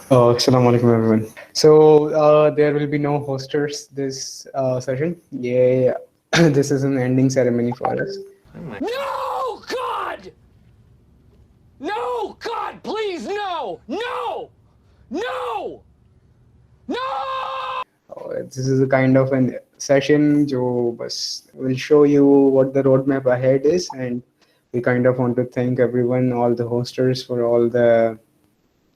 Assalamu alaikum everyone. So there will be no hosters this session. Yeah, this is an ending ceremony for us. No, God! No, God, please, no! No! No! No! This is a kind of an session जो बस will show you what the roadmap ahead is, and we kind of want to thank everyone, all the hosters for all the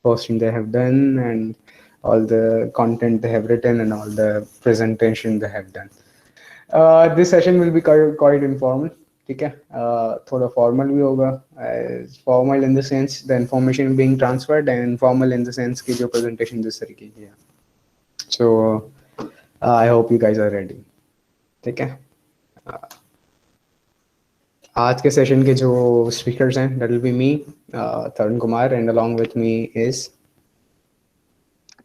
hosting they have done and all the content they have written and all the presentation they have done. This session will be quite informal. ठीक है थोड़ा formal भी होगा formal in the sense the information being transferred and informal in the sense की जो presentation जिस तरीके की है so I hope you guys are ready ठीक है आज के सेशन के जो स्पीकर्स हैं that will be me Tarun Kumar and along with me is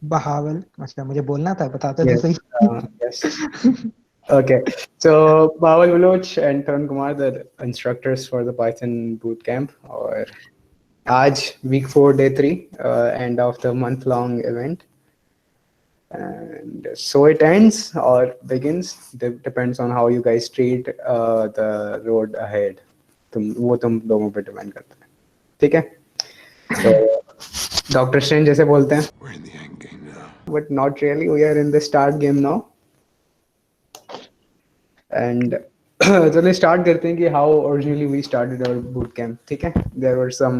Bahawal. अच्छा मुझे बोलना था, बताते तो yes, सही। yes. Okay, so Bawal Baloch and Tarun Kumar, the instructors for the Python bootcamp, or Aaj week 4, day 3, end of the month-long event. And so it ends or begins. Depends on how you guys treat the road ahead. वो तुम लोगों पे depend करता है ठीक है तो doctor strange जैसे बोलते हैं but not really. We are in the start game now. And चलिए start करते हैं कि how originally we started our boot camp. ठीक है? There were some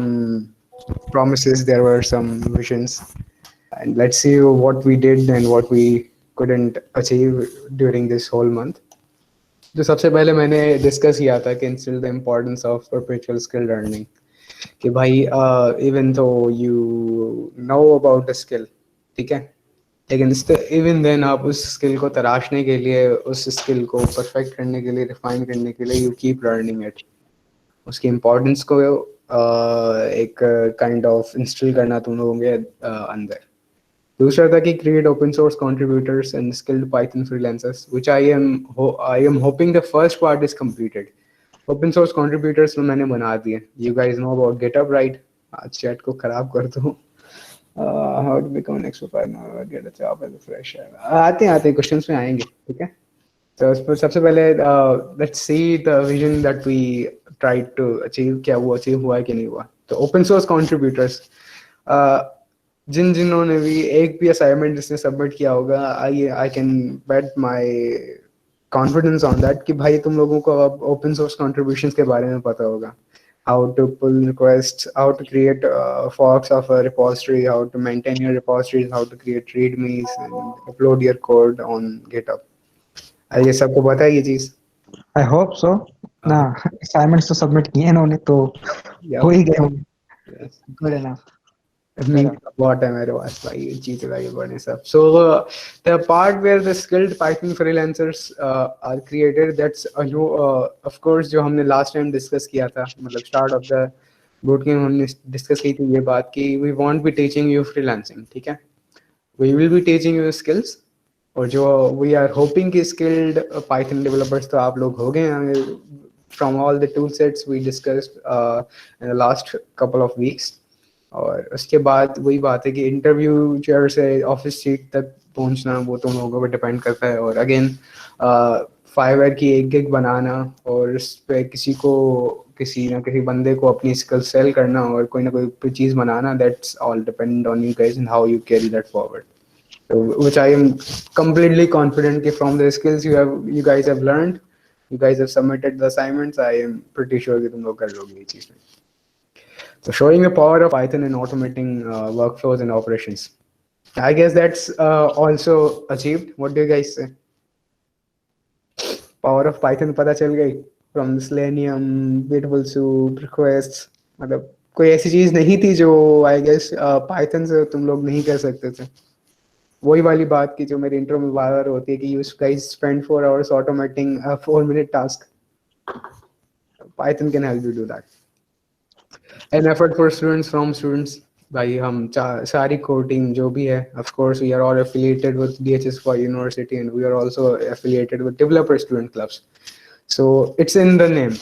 promises, there were some visions, and let's see what we did and what we couldn't achieve during this whole month. जो सबसे पहले मैंने discuss किया था कि instill the importance of perpetual skill learning. कि भाई even though you know about the skill, ठीक है? लेकिन इवन देन आप उस स्किल को तराशने के लिए उस स्किल को परफेक्ट करने के लिए रिफाइन करने के लिए यू कीप लर्निंग इट उसकी इम्पोर्टेंस को एक काइंड ऑफ इंस्टॉल करना तुम लोगों के अंदर दूसरा था कि create open source contributors and skilled Python freelancers which I am hoping the first part is completed open source contributors मैंने बना दिए you guys know about GitHub right आज चैट को खराब कर दो how to become an expert partner get a job as a fresher आते questions में आएंगे ठीक है तो सबसे पहले let's see the vision that we tried to achieve क्या वो अचीव हुआ है कि नहीं हुआ तो ओपन सोर्स कंट्रीब्यूटर्स जिन्होंने भी एक भी असाइनमेंट जिसने सबमिट किया होगा I can bet my confidence on that कि भाई तुम लोगों को अब ओपन सोर्स कंट्रीब्यूशंस के बारे में पता होगा how to pull requests, how to create forks of a repository, how to maintain your repositories, how to create readmes and upload your code on GitHub. ये सबको पता है ये चीज? I hope so. ना assignments तो submit किए इन्होंने तो हो ही गए होंगे. Good enough. बहुत है मेरे पास भाई ये चीज लगे बड़े सब so the part where the skilled Python freelancers are created that's जो of course जो हमने last time discuss किया था मतलब start of the bootcamp हमने discuss की थी ये बात कि we won't be teaching you freelancing ठीक है we will be teaching you skills और जो we are hoping कि skilled Python developers तो आप लोग हो गए हैं from all the tool sets we discussed in the last couple of weeks और उसके बाद वही बात है कि इंटरव्यू चेयर से ऑफिस सीट तक पहुंचना वो तुम लोगों पर डिपेंड करता है और अगेन फाइवर की एक गिग बनाना और उस पर किसी ना किसी बंदे को अपनी स्किल सेल करना और कोई ना कोई चीज़ बनाना that's all depend on you guys and how you carry that forward which I am completely confident कि from the skills you guys have learned you guys have submitted the assignments I am pretty sure कि तुम लोग कर लोगे ये चीज़ में So showing the power of Python in automating workflows and operations. I guess that's also achieved. What do you guys say? Power of Python पता चल गई from Selenium, Beautiful Soup, requests. मतलब कोई ऐसी चीज नहीं थी जो I guess Python से तुम लोग नहीं कर सकते थे. वही वाली बात की जो मेरी इंट्रो में बार होती है कि you guys spend 4 hours automating a 4-minute task. Python can help you do that. An effort for students from students भाई हम सारी core team जो भी है of course we are all affiliated with DHS for University and we are also affiliated with developer student clubs so it's in the name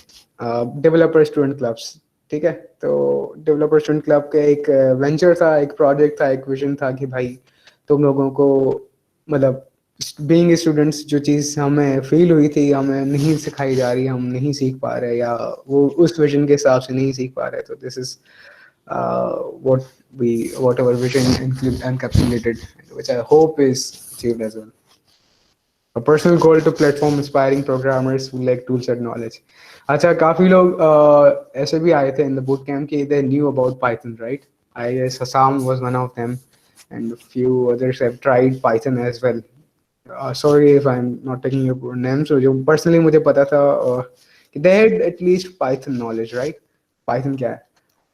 developer student clubs ठीक है। तो developer student club का एक venture था, एक project था, एक vision था कि भाई तुम लोगों को मतलब बीइंग स्टूडेंट्स जो चीज़ हमें फील हुई थी हमें नहीं सिखाई जा रही, हम नहीं सीख पा रहे या वो उस विजन के हिसाब से नहीं सीख पा रहे, तो this is what our vision encapsulated, which I hope is achieved as well. A personal goal to platform inspiring programmers who like tools and knowledge. अच्छा, काफी लोग ऐसे भी आए थे in the boot camp कि they knew about Python, right? I guess Assam was one of them, and a few others have tried Python as well. Sorry if I'm not taking your names. So जो personally मुझे पता था कि they had at least Python knowledge, right? Python क्या है?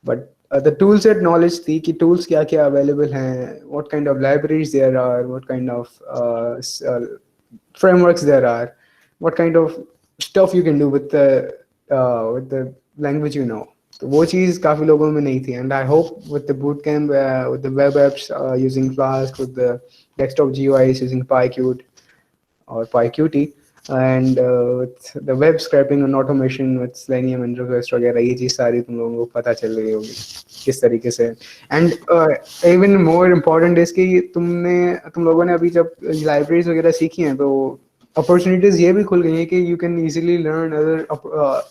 But the tool set knowledge थी कि tools क्या क्या available हैं, what kind of libraries there are, what kind of frameworks there are, what kind of stuff you can do with the language you know. तो वो चीज़ काफ़ी लोगों में नहीं थी, and I hope with the bootcamp, with the web apps using Flask, with the desktop GUIs using PyQt or PyQt, and with the web scraping and automation with Selenium and Request वगैरह, ये चीज़ सारी तुम लोगों को पता चल गई होगी किस तरीके से. And even more important is कि तुम लोगों ने अभी जब libraries वगैरह सीखी हैं तो opportunities ये भी खुल गई हैं कि you can easily learn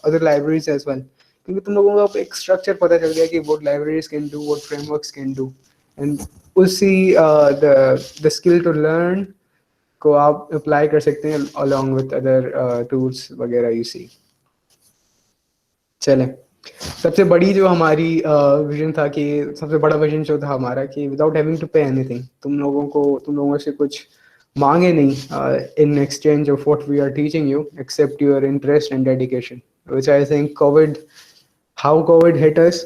other libraries as well, क्योंकि तुम लोगों को अब एक structure पता चल गया कि what libraries can do, what frameworks can do, and उसी the skill to learn को आप अप्लाई कर सकते हैं along with other tools वगैरह you see. चलें, सबसे बड़ी जो हमारी विजन था कि सबसे बड़ा विजन जो था हमारा कि without having to pay anything, तुम लोगों से कुछ मांगे नहीं in exchange of what we are teaching you except your interest and dedication, which I think how Covid hit us,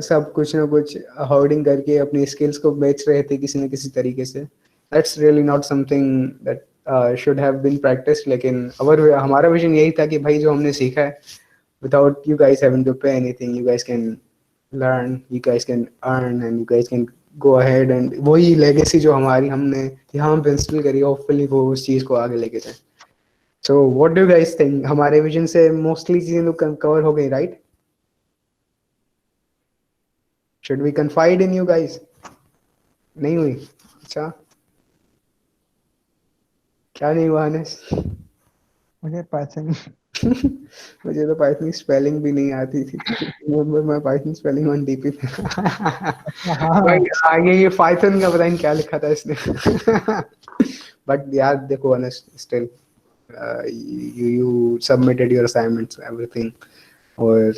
सब कुछ ना कुछ होर्डिंग करके अपनी स्किल्स को बेच रहे थे किसी न किसी तरीके से. That's really not something that should have been practised, लेकिन हमारा विजन यही था कि भाई जो हमने सीखा है, without you guys having to pay anything, you guys can learn, you guys can earn, and you guys can go ahead and वही legacy जो हमने यहाँ पे इंस्टॉल करी, hopefully वो उस चीज़ को आगे लेके जाए. So what do you guys think? हमारे विजन से mostly चीजें तो कवर हो गई, right? Should we confide in you guys? नहीं हुई? अच्छा, क्या नहीं हुआ अनस? मुझे पाइथन मुझे तो पाइथन स्पेलिंग भी नहीं आती थी. रिमेंबर मैं पाइथन स्पेलिंग ऑन डीपी पे. भाई आगे ये पाइथन का पता नहीं क्या लिखा था इसने. बट यार देखो honest still you submitted your assignments everything, और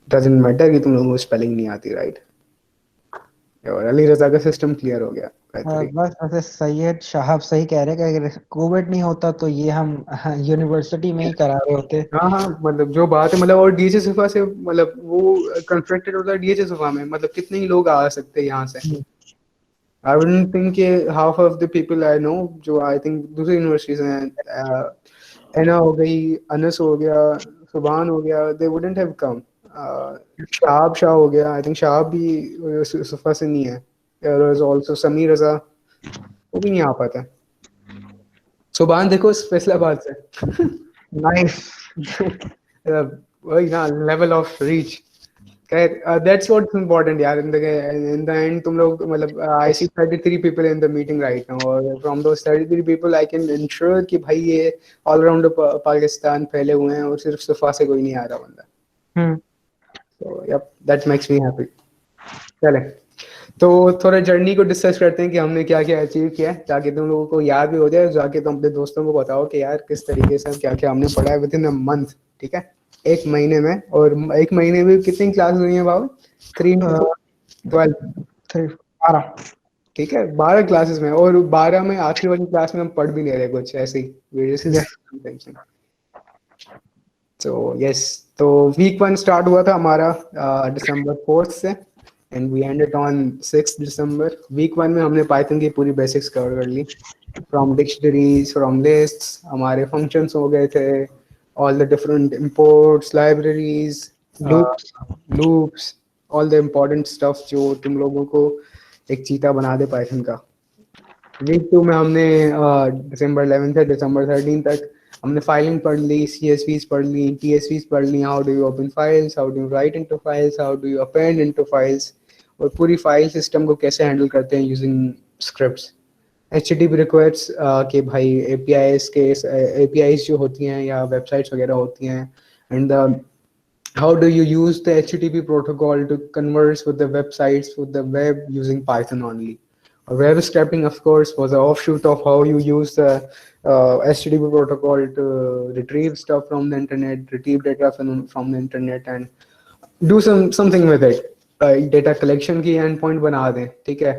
doesn't matter कि तुम लोगों को स्पेलिंग नहीं आती, राइट? और अली रजा का सिस्टम क्लियर हो गया. बस वैसे सैयद शाहब सही कह रहे हैं कि अगर कोविड नहीं होता तो ये हम यूनिवर्सिटी में ही करा रहे होते. हाँ, मतलब जो बात है, मतलब और डीएचए सिफा से, मतलब वो कंस्ट्रक्टेड होता है डीएचए सिफा में, मतलब कितने ही लोग आ सकते हैं यहाँ से. आई वुडंट थिंक कि half of the people I know जो आई थिंक दूसरी यूनिवर्सिटीज हैं, एना हो गई, अनस हो गया, सुभान हो गया, they wouldn't have come. Shah हो गया, आई थिंक शाह भी सिफा से नहीं है. There was also समीर रजा, वो भी नहीं आ पाता. सुभान देखो फैसलाबाद से. नाइस. वही ना level of reach. That's what's important यार. In the end तुम लोग मतलब I see 33 people in the meeting right now, और from those 33 people I can ensure कि भाई ये all around पाकिस्तान फैले हुए हैं और सिर्फ सफा से कोई नहीं आ रहा बंदा. So yep, that makes me happy. चले तो थोड़ा जर्नी को डिस्कस करते हैं कि हमने क्या क्या अचीव किया है, ताकि तुम लोगों को याद भी हो जाए, जाके तुम अपने दोस्तों को बताओ कि यार किस तरीके से क्या क्या हमने पढ़ा है विद इन अ मंथ. ठीक है, एक महीने में. और एक महीने में कितनी क्लास हुई है बाबू? 3 12 12. ठीक है, 12 क्लासेस में, और 12 में आखिरी वाली क्लास में हम पढ़ भी नहीं रहे कुछ ऐसे ही. सो यस, तो वीक 1 स्टार्ट हुआ था हमारा December 4 से, and we ended on 6 December. Week 1 में हमने पाइथन की पूरी बेसिक्स कवर कर ली, फ्रॉम डिक्शनरीज, फ्रॉम लिस्ट्स, हमारे फंक्शंस हो गए थे, all the different imports, libraries, loops, all the important stuff जो तुम लोगों को एक चीता बना दे पाइथन का. वीक 2 में हमने December 11 से December 13 तक हमने फाइलिंग पढ़ ली, CSVs पढ़ ली, TSVs पढ़ ली, how do you open files, how do you write into files, how do you append into files, और पूरी फाइल सिस्टम को कैसे हैंडल करते हैं यूजिंग स्क्रिप्ट्स। HTTP रिक्वेस्ट के भाई APIs जो होती हैं या वेबसाइट्स वगैरह होती हैं, and how do you use the HTTP protocol to converse with the websites, with the web using Python only. Web scraping, of course, was an offshoot of how you use the HTTP protocol to retrieve stuff from the internet, retrieve data from the internet, and do something with it. Data collection की endpoint बना दें, ठीक है।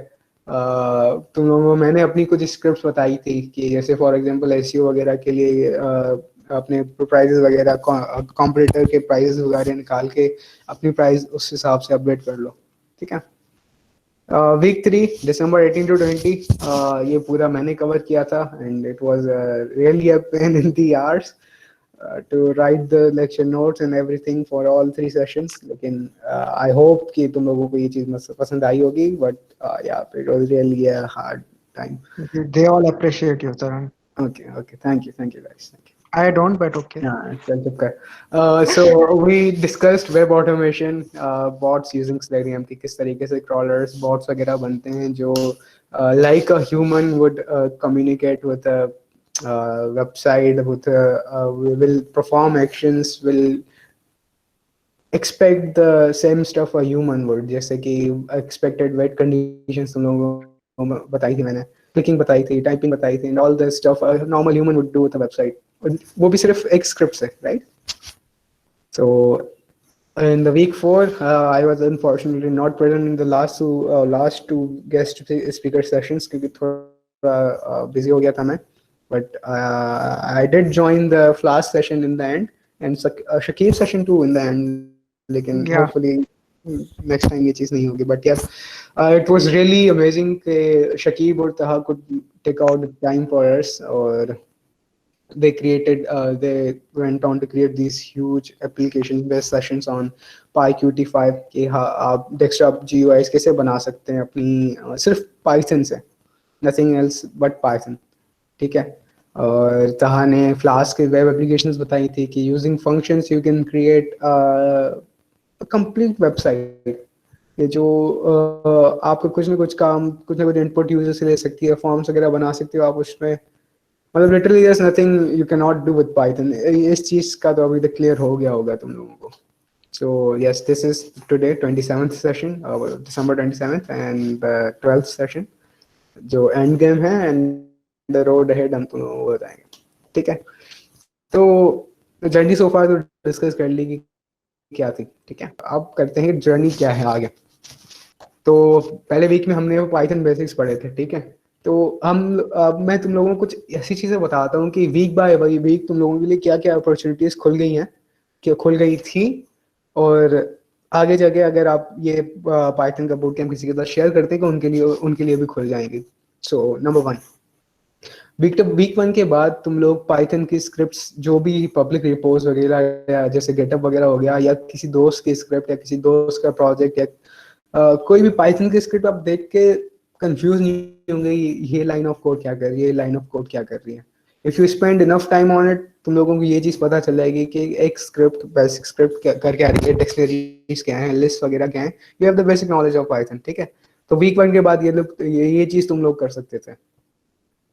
तुम लोगों को मैंने अपनी कुछ स्क्रिप्ट्स बताई थी कि जैसे फॉर एग्जांपल SEO वगैरह के लिए अपने प्राइजेस वगैरह कॉम्पिटिटर के प्राइजेस वगैरह निकाल के अपनी प्राइस उस हिसाब से अपडेट कर लो, ठीक है। वीक 3 December 18 to 20 ये पूरा मैंने कवर किया था, and it was really a pain in the hours to write the lecture notes and everything for all 3 sessions, लेकिन I hope कि तुम लोगों को ये चीज़ पसंद आई होगी, but yeah, it was really a hard time. They all appreciate you, Taran. Okay, thank you guys, thank you. I don't, but okay. So we discussed web automation, bots using Selenium, कि किस तरीके से crawlers, bots वगैरह बनते हैं जो like a human would communicate with a website, will perform actions, will expect the same stuff a human would, जैसे कि expected wet conditions तुम लोगों को बताई थी मैंने, clicking बताई थी, typing बताई थी, and all the stuff a normal human would do with a website. वो भी सिर्फ एक स्क्रिप्ट से, right? So in the week 4 I was unfortunately not present in the last two guest speaker sessions क्योंकि थोड़ा busy हो गया था मैं, but I did join the Flash session in the end and Shakib session too in the end, लेकिन hopefully next time ये चीज़ नहीं होगी, but yes, it was really amazing कि Shakib और Taha could take out the time for us, और they went on to create these huge application based sessions on PyQt5 कि हाँ आप desktop GUIs कैसे बना सकते हैं अपनी सिर्फ Python से, nothing else but Python, ठीक है। और तहा ने Flask के वेब एप्लीकेशंस बताई थी कि using functions you can create a complete website, ये जो आपको कुछ ना कुछ इनपुट यूजर से ले सकती है, फॉर्म्स वगैरह बना सकते हो आप उसमें, मतलब literally there's nothing you cannot do with Python. इस चीज का तो अभी तक क्लियर हो गया होगा तुम लोगों को। So yes, this is today 27th session, December 27th, and the 12th session जो एंड गेम है, and the road ahead हम तुम लोगों को बताएंगे, ठीक है। तो जर्नी सो फार तो डिस्कस कर ली कि क्या थी, ठीक है। अब करते हैं जर्नी क्या है आगे। तो पहले वीक में हमने पाइथन बेसिक्स पढ़े थे, ठीक है। तो मैं तुम लोगों को कुछ ऐसी चीज़ें बताता हूँ कि वीक बाय वीक तुम लोगों के लिए क्या क्या अपॉर्चुनिटीज़ खुल गई हैं, क्या खुल गई थी, और आगे जाके अगर आप ये पाइथन का बूट कैंप किसी के साथ शेयर करते हैं कि उनके लिए भी खुल जाएंगे। सो नंबर 1, वीक 1 के बाद तुम लोग पाइथन की स्क्रिप्ट्स जो भी पब्लिक रिपोज वगैरह या जैसे गेटअप वगैरह हो गया, या किसी दोस्त की स्क्रिप्ट या किसी दोस्त का प्रोजेक्ट या कोई भी पाइथन की स्क्रिप्ट आप देख के कंफ्यूज नहीं होंगे ये लाइन ऑफ कोड क्या कर रही है, ये लाइन ऑफ कोड क्या कर रही है। If you spend enough time on it, तुम लोगों को ये चीज़ पता चल जाएगी कि एक स्क्रिप्ट बेसिक स्क्रिप्ट कर क्या रही है, डिक्शनरीज क्या है, लिस्ट वगैरह क्या है, you have the basic knowledge of Python, ठीक है। तो वीक 1 के बाद ये चीज़ तुम लोग कर सकते थे,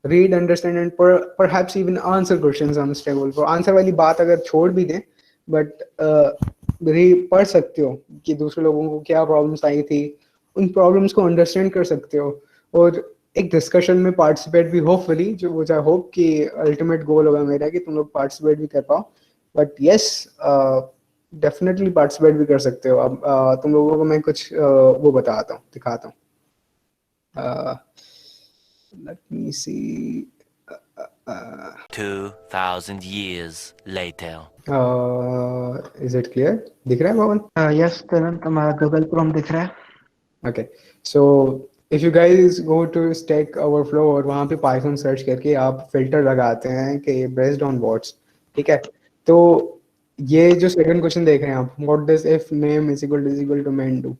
read, understand and perhaps even answer questions on stable for answer वाली बात अगर छोड़ भी दें, बट पढ़ सकते हो कि दूसरे लोगों को क्या प्रॉब्लम्स आई थी, उन प्रॉब्लम्स को अंडरस्टैंड कर सकते हो, और एक डिस्कशन में पार्टिसिपेट भी, होपफुली जो आई होप कि अल्टीमेट गोल होगा मेरा कि तुम लोग पार्टिसिपेट भी कर पाओ, बट यस डेफिनेटली पार्टिसिपेट भी कर सकते हो। अब तुम लोगों को मैं कुछ वो बताता हूँ, दिखाता हूँ। Let me see. 2000 years later. Is it clear? दिख रहा है भवन? Yes, Taran, तुम्हारा Google Chrome दिख रहा है। Okay, so if you guys go to Stack Overflow और वहाँ पे Python सर्च करके आप फिल्टर लगाते हैं कि based on what's, ठीक है। तो ये जो सेकंड क्वेश्चन देख रहे हैं आप, what does if name is equal to main do,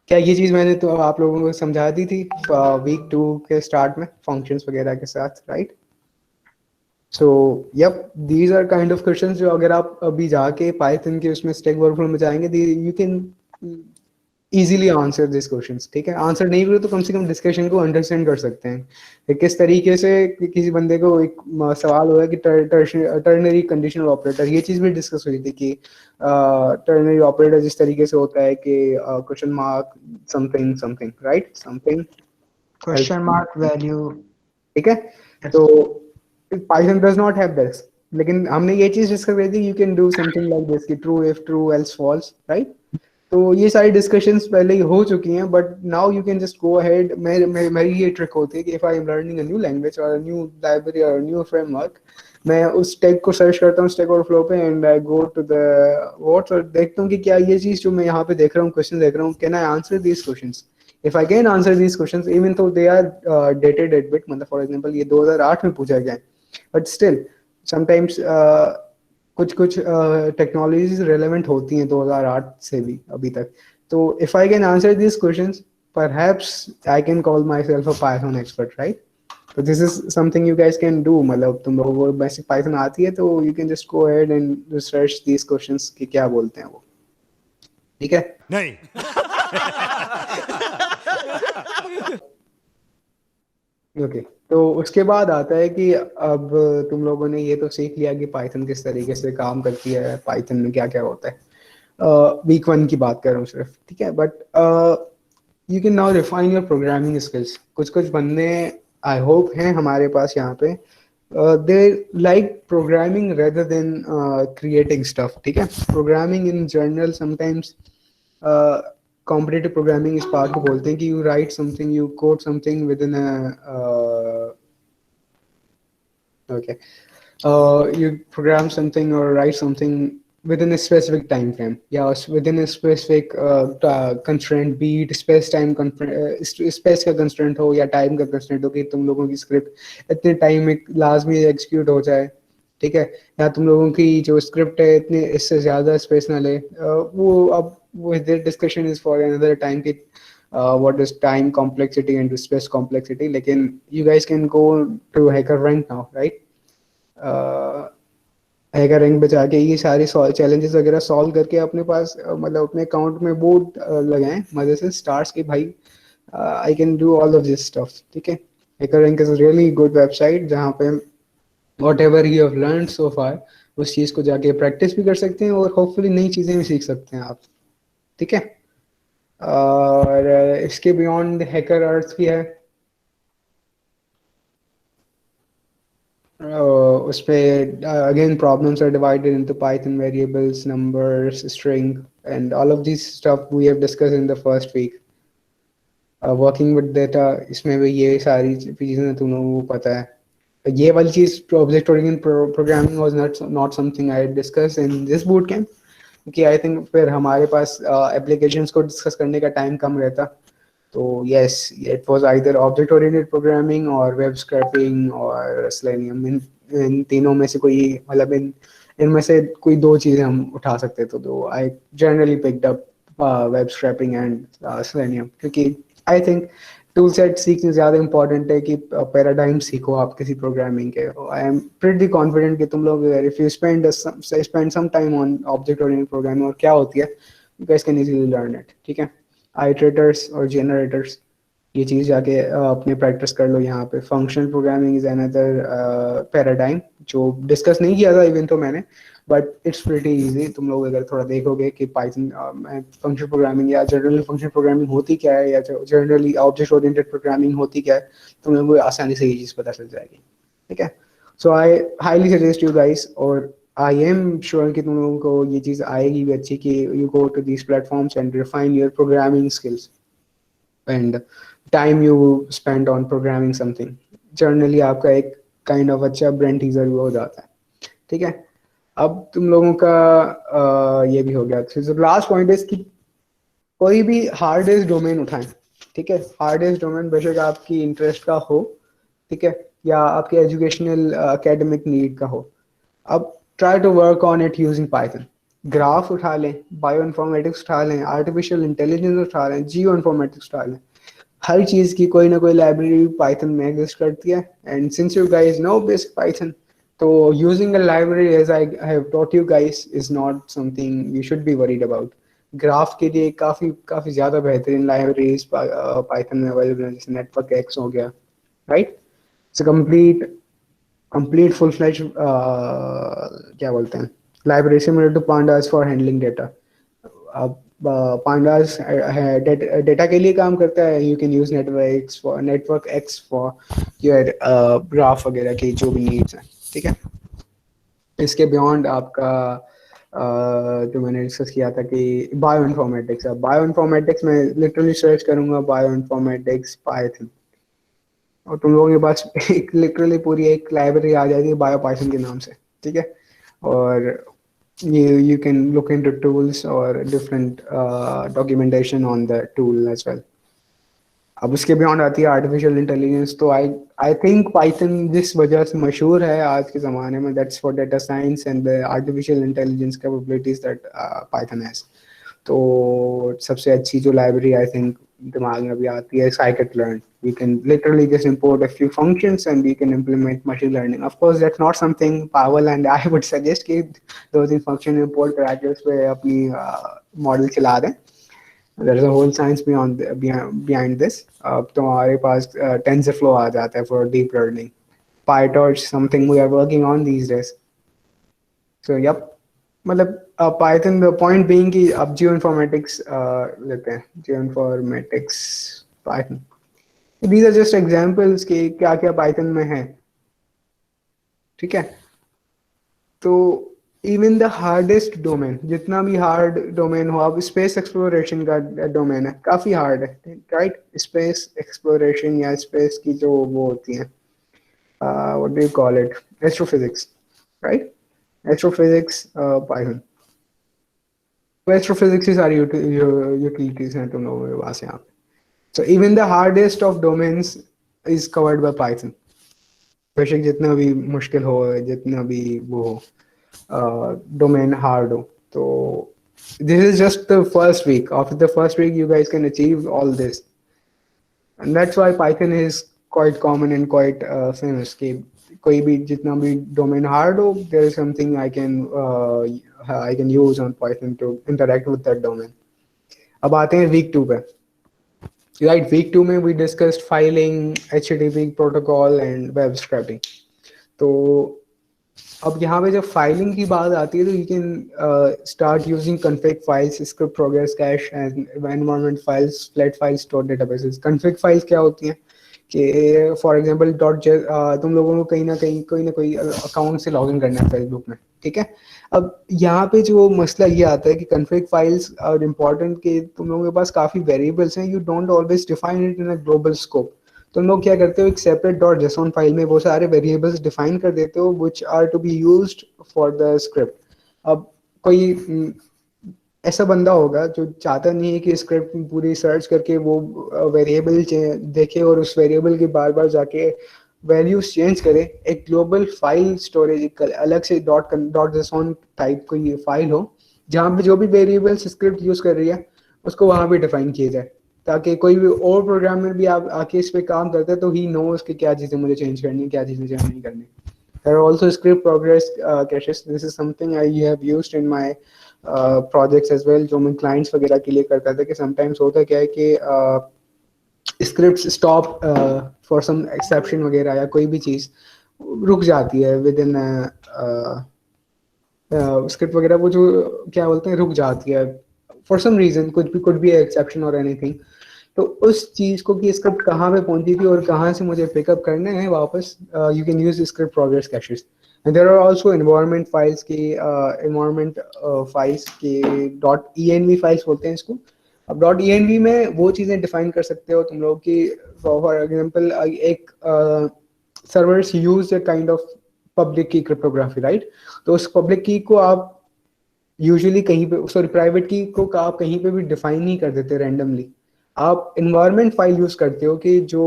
क्या ये चीज़ मैंने तो आप लोगों को समझा दी थी वीक 2 के स्टार्ट में फंक्शंस वगैरह के साथ, right? So yep, these are kind of questions जो अगर आप अभी जाके Python के उसमें Stack Overflow में जाएंगे, you can easily answer these questions. ठीक है, आंसर नहीं भी हो तो कम से कम डिस्कशन को अंडरस्टैंड कर सकते हैं कि किस तरीके से किसी बंदे को एक सवाल हुआ कि टर्नरी कंडीशनल ऑपरेटर, ये चीज भी डिस्कस हुई थी कि टर्नरी ऑपरेटर जिस तरीके से होता है कि question mark something something, right, something question mark value. ठीक है। तो Python does not have this, लेकिन हमने ये चीज डिस्कस करी थी, you can do something like this कि true if true else false, right. तो ये सारी डिस्कशंस पहले ही हो चुकी हैं, but now you can just go ahead. मेरी ये ट्रिक होती है कि if I am learning a new language और न्यू लाइब्रेरी और न्यू फ्रेमवर्क, मैं उस टैग को सर्च करता हूँ स्टैक ओवरफ्लो पे and I go to the what's और देखता हूँ कि क्या ये चीज जो मैं यहाँ पे देख रहा हूँ, क्वेश्चन देख रहा हूँ, can I answer these questions. If I can answer these questions, even though they are dated a bit, मतलब for example ये 2008 में पूछा गया है, but still sometimes कुछ कुछ टेक्नोलॉजीज रेलेवेंट होती हैं 2008 से भी अभी तक। तो if I can answer these questions, perhaps I can call myself a Python expert, right? So this is something you guys can do। मतलब तुम लोगों को basic Python आती है तो you can just go ahead and research these questions कि क्या बोलते हैं वो, ठीक है? नहीं। ओके तो उसके बाद आता है कि अब तुम लोगों ने ये तो सीख लिया कि पाइथन किस तरीके से काम करती है, पाइथन में क्या क्या होता है। वीक 1 की बात कर रहा हूँ सिर्फ, ठीक है। But you can now refine your programming skills. कुछ कुछ बंदे आई होप हैं हमारे पास यहाँ पे, they like programming rather than creating stuff, ठीक है। Programming in general sometimes competitive programming इस पार्ट को बोलते हैं कि you write something, you code something within a you program something or write something within a specific time frame, या within a specific constraint, be it space time space का constraint हो या time का constraint हो कि तुम लोगों की script इतने time में लाजमी execute हो जाए, ठीक है। या तुम लोगों की जो स्क्रिप्ट है इतने इससे ज्यादा स्पेस ना ले, वो अब discussion is for another time कि what is time complexity and space complexity. लेकिन you guys can go to HackerRank now, right. HackerRank पे जाके ये सारे चैलेंजेस वगैरह सॉल्व करके अपने पास मतलब अपने अकाउंट में बोर्ड लगाएं मजे से स्टार्स के, भाई I can do all of this stuff, ठीक है। हैकररैंक इज रियली गुड वेबसाइट जहाँ पे whatever you have learned so far उस चीज को जाके प्रैक्टिस भी कर सकते हैं और होपफुली नई चीजें भी सीख सकते हैं आप, ठीक है। और इसके बियॉन्ड हैकर अर्थ भी है, उसपे again problems are divided into Python variables, numbers, string and all of this stuff we have discussed in the first week. Working with data, इसमें भी ये सारी चीजें तुम लोगों को पता है। ये वाली चीज object oriented programming was not something I discuss in this boot camp, क्योंकि आई थिंक फिर हमारे पास एप्लीकेशंस को डिस्कस करने का टाइम कम रहता। तो yes, it was either object oriented programming और वेब स्क्रैपिंग और सेलेनियम, इन तीनों में से कोई मतलब इनमें से कोई दो चीजें हम उठा सकते थे। तो I generally picked up web scrapping and selenium, क्योंकि आई थिंक टूल सेट सीखने ज़्यादा इंपॉर्टेंट है कि पैराडाइम सीखो आप किसी प्रोग्रामिंग के। आई एम प्रीटी कॉन्फिडेंट कि तुम लोग if you spend some time on object oriented programming और क्या होती है, you guys can easily learn it, ठीक है। आइटरेटर्स और जनरेटर्स, ये चीज़ जाके अपने प्रैक्टिस कर लो यहाँ पे। Functional programming is another paradigm जो डिस्कस नहीं किया था इवन तो मैंने, बट इट्स प्रीटी इजी। तुम लोग अगर थोड़ा देखोगे कि पाइथन फंक्शनल प्रोग्रामिंग या जनरली फंक्शनल प्रोग्रामिंग होती क्या है या जनरली ऑब्जेक्ट ओरिएंटेड प्रोग्रामिंग होती क्या है, तुम लोगों को आसानी से ये चीज़ पता चल जाएगी, ठीक है। So I highly suggest you guys, और आई एम श्योर कि तुम लोगों को ये चीज़ आएगी भी अच्छी कि you go to these platforms and refine your programming skills and time you spend on programming something. Generally आपका एक काइंड ऑफ अच्छा ब्रेन टीजर भी हो जाता है, ठीक है। अब तुम लोगों का ये भी हो गया। तो लास्ट पॉइंट इज कि कोई भी हार्डेस्ट डोमेन उठाएं, ठीक है। हार्डेस्ट डोमेन बेशक आपकी इंटरेस्ट का हो, ठीक है, या आपके एजुकेशनल एकेडमिक नीड का हो। अब try to work on it using Python. Graph उठा लें, बायो इन्फॉर्मेटिक्स उठा लें, आर्टिफिशियल इंटेलिजेंस उठा लें, जियो इन्फॉर्मेटिक्स उठा लें। हर चीज़ की कोई ना कोई लाइब्रेरी पाइथन में एग्जिस्ट करती है। And since you guys know basic Python, So using a library, as I have taught you guys, is not something you should be worried about. Graph के लिए काफी काफी ज्यादा बेहतरीन लाइब्रेरीज पाइथन में अवेलेबल है, जैसे नेटवर्क एक्स हो गया, right? It's complete full fledge क्या बोलते हैं, library similar to pandas for handling data. अब पांडास डेटा के लिए काम करता है. You can use network X for your graph वगैरह की जो भी नीड्स हैं, ठीक है? इसके बियॉन्ड आपका जो मैंने डिस्कस किया था कि बायो इन्फॉर्मेटिक्स. अब बायो इन्फॉर्मेटिक्स में लिटरली सर्च करूंगा बायो इन्फॉर्मेटिक्स पाइथन, और तुम लोगों के पास एक लिटरली पूरी एक लाइब्रेरी आ जाएगी बायो पाइथन के नाम से, ठीक है? और you can look into tools or different documentation on the tool as well. अब उसके बियॉन्ड आती है आर्टिफिशियल इंटेलिजेंस. तो आई थिंक पाइथन जिस वजह से मशहूर है आज के ज़माने में, that's for data science and the artificial intelligence capabilities that Python has. तो सबसे अच्छी जो लाइब्रेरी आई थिंक दिमाग में अभी आती है scikit-learn. We can literally just import a few functions and we can implement machine learning. Of course, that's not something Pavel and I would suggest कि दो तीन function import करा के उस पे अपनी मॉडल चला दें. There is a whole science behind this. अब तो हमारे पास TensorFlow आ जाता है for deep learning. PyTorch, something we are working on these days. So yep, मतलब Python, the point being कि अब geoinformatics लेते हैं, geoinformatics Python. These are just examples कि क्या क्या Python में है, ठीक है? तो इवन द हार्डेस्ट डोमेन, जितना भी हार्ड डोमेन हो, अब स्पेस एक्सप्लोरेशन का डोमेन है, काफी हार्ड है, राइट? स्पेस एक्सप्लोरेशन या स्पेस की जो वो होती है, what do you call it, astrophysics, right? Astrophysics Python. Astrophysics की सारी यूटिलिटीज हैं तुम लोगों के पास यहाँ पे. So even the hardest of domains is covered by Python. बेशक जितना भी मुश्किल हो, जितना भी वो हो, domain hard ho. So this is just the first week. After the first week you guys can achieve all this, and that's why Python is quite common and quite famous. कि कोई भी जितना भी domain hard हो, there is something I can use on Python to interact with that domain. अब आते हैं week 2 पे. Right, week 2 में we discussed filing, HTTP protocol and web scraping. तो अब यहाँ पे जब फाइलिंग की बात आती है तो you can start using config files, script progress cash and environment files, flat file store databases. config files क्या होती हैं कि फॉर एग्जांपल तुम लोगों को कहीं ना कहीं कोई ना कोई अकाउंट से लॉगिन करना है फेसबुक में, ठीक है? अब यहाँ पे जो मसला ये आता है कि config फाइल्स आर इम्पॉर्टेंट कि तुम लोगों के पास काफ़ी वेरिएबल्स हैं, you don't always define it in a global scope. तुम लोग क्या करते हो, एक सेपरेट .json फाइल में वो सारे वेरिएबल्स डिफाइन कर देते हो which are to be used for the script. अब कोई ऐसा बंदा होगा जो चाहता नहीं है कि स्क्रिप्ट पूरी सर्च करके वो वेरिएबल देखे और उस वेरिएबल के बार बार जाके वैल्यूज चेंज करे. एक ग्लोबल फाइल स्टोरेज अलग से .json टाइप कोई फाइल हो जहाँ पे जो भी वेरिएबल्स स्क्रिप्ट यूज कर रही है उसको वहाँ पे डिफाइन किया जाए, ताकि कोई भी और प्रोग्रामर भी आप आके इस पे काम करते हैं तो ही नोस कि क्या चीज़ें मुझे चेंज करनी है, क्या चीज़ें चेंज नहीं करनी. There are also script progress caches. This is something I have used in my projects as well, जो मैं clients वगैरह के लिए करता था कि sometimes होता क्या है कि scripts stop for some exception वगैरह या कोई भी चीज़ रुक जाती है within script वगैरह, वो जो क्या बोलते हैं रुक जाती है for some reason, could be an exception or anything. तो उस चीज को कि स्क्रिप्ट कहाँ पे पहुंची थी और कहाँ से मुझे पिकअप करना है वापस, you can use script progress caches. And there are also environment files की .env फाइल्स बोलते हैं इसको. अब .env में वो चीजें डिफाइन कर सकते हो तुम लोग कि फॉर एग्जांपल एक servers use a kind of public की क्रिप्टोग्राफी, राइट? तो उस पब्लिक की को आप यूजुअली कहीं पे, सॉरी प्राइवेट की को आप कहीं पे भी डिफाइन नहीं कर देते रैंडमली. आप एनवायरनमेंट फाइल यूज करते हो कि जो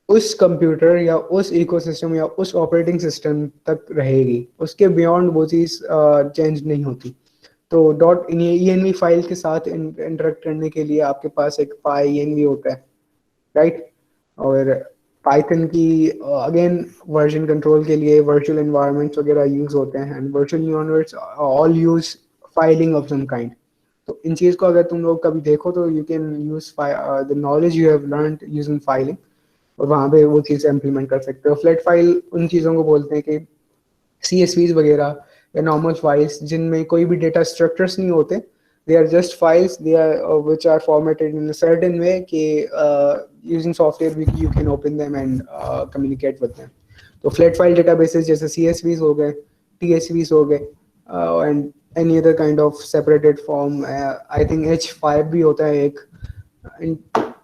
उस कंप्यूटर या उस इकोसिस्टम या उस ऑपरेटिंग सिस्टम तक रहेगी, उसके बियॉन्ड वो चीज़ चेंज नहीं होती. तो .env फाइल के साथ इंटरेक्ट करने के लिए आपके पास एक pyenv होता है, राइट? और पाइथन की अगेन वर्जन कंट्रोल के लिए वर्चुअल एनवायरनमेंट्स वगैरह यूज होते हैं and virtual environments all use filing of some kind. तो इन चीज को अगर तुम लोग कभी देखो तो you can use the knowledge you have learned using filing, और वहाँ पे वो चीज़ इम्प्लीमेंट कर सकते हो। फ्लैट फाइल उन चीज़ों को बोलते हैं कि CSVs वगैरह या नॉर्मल फाइल्स जिनमें कोई भी डेटा स्ट्रक्चर्स नहीं होते, they are just files, they are which are formatted in a certain way कि using software you can open them and communicate with them। तो flat file databases जैसे CSVs हो गए, TSVs हो गए, and any other kind of separated form, I think H5 भी होता है एक, and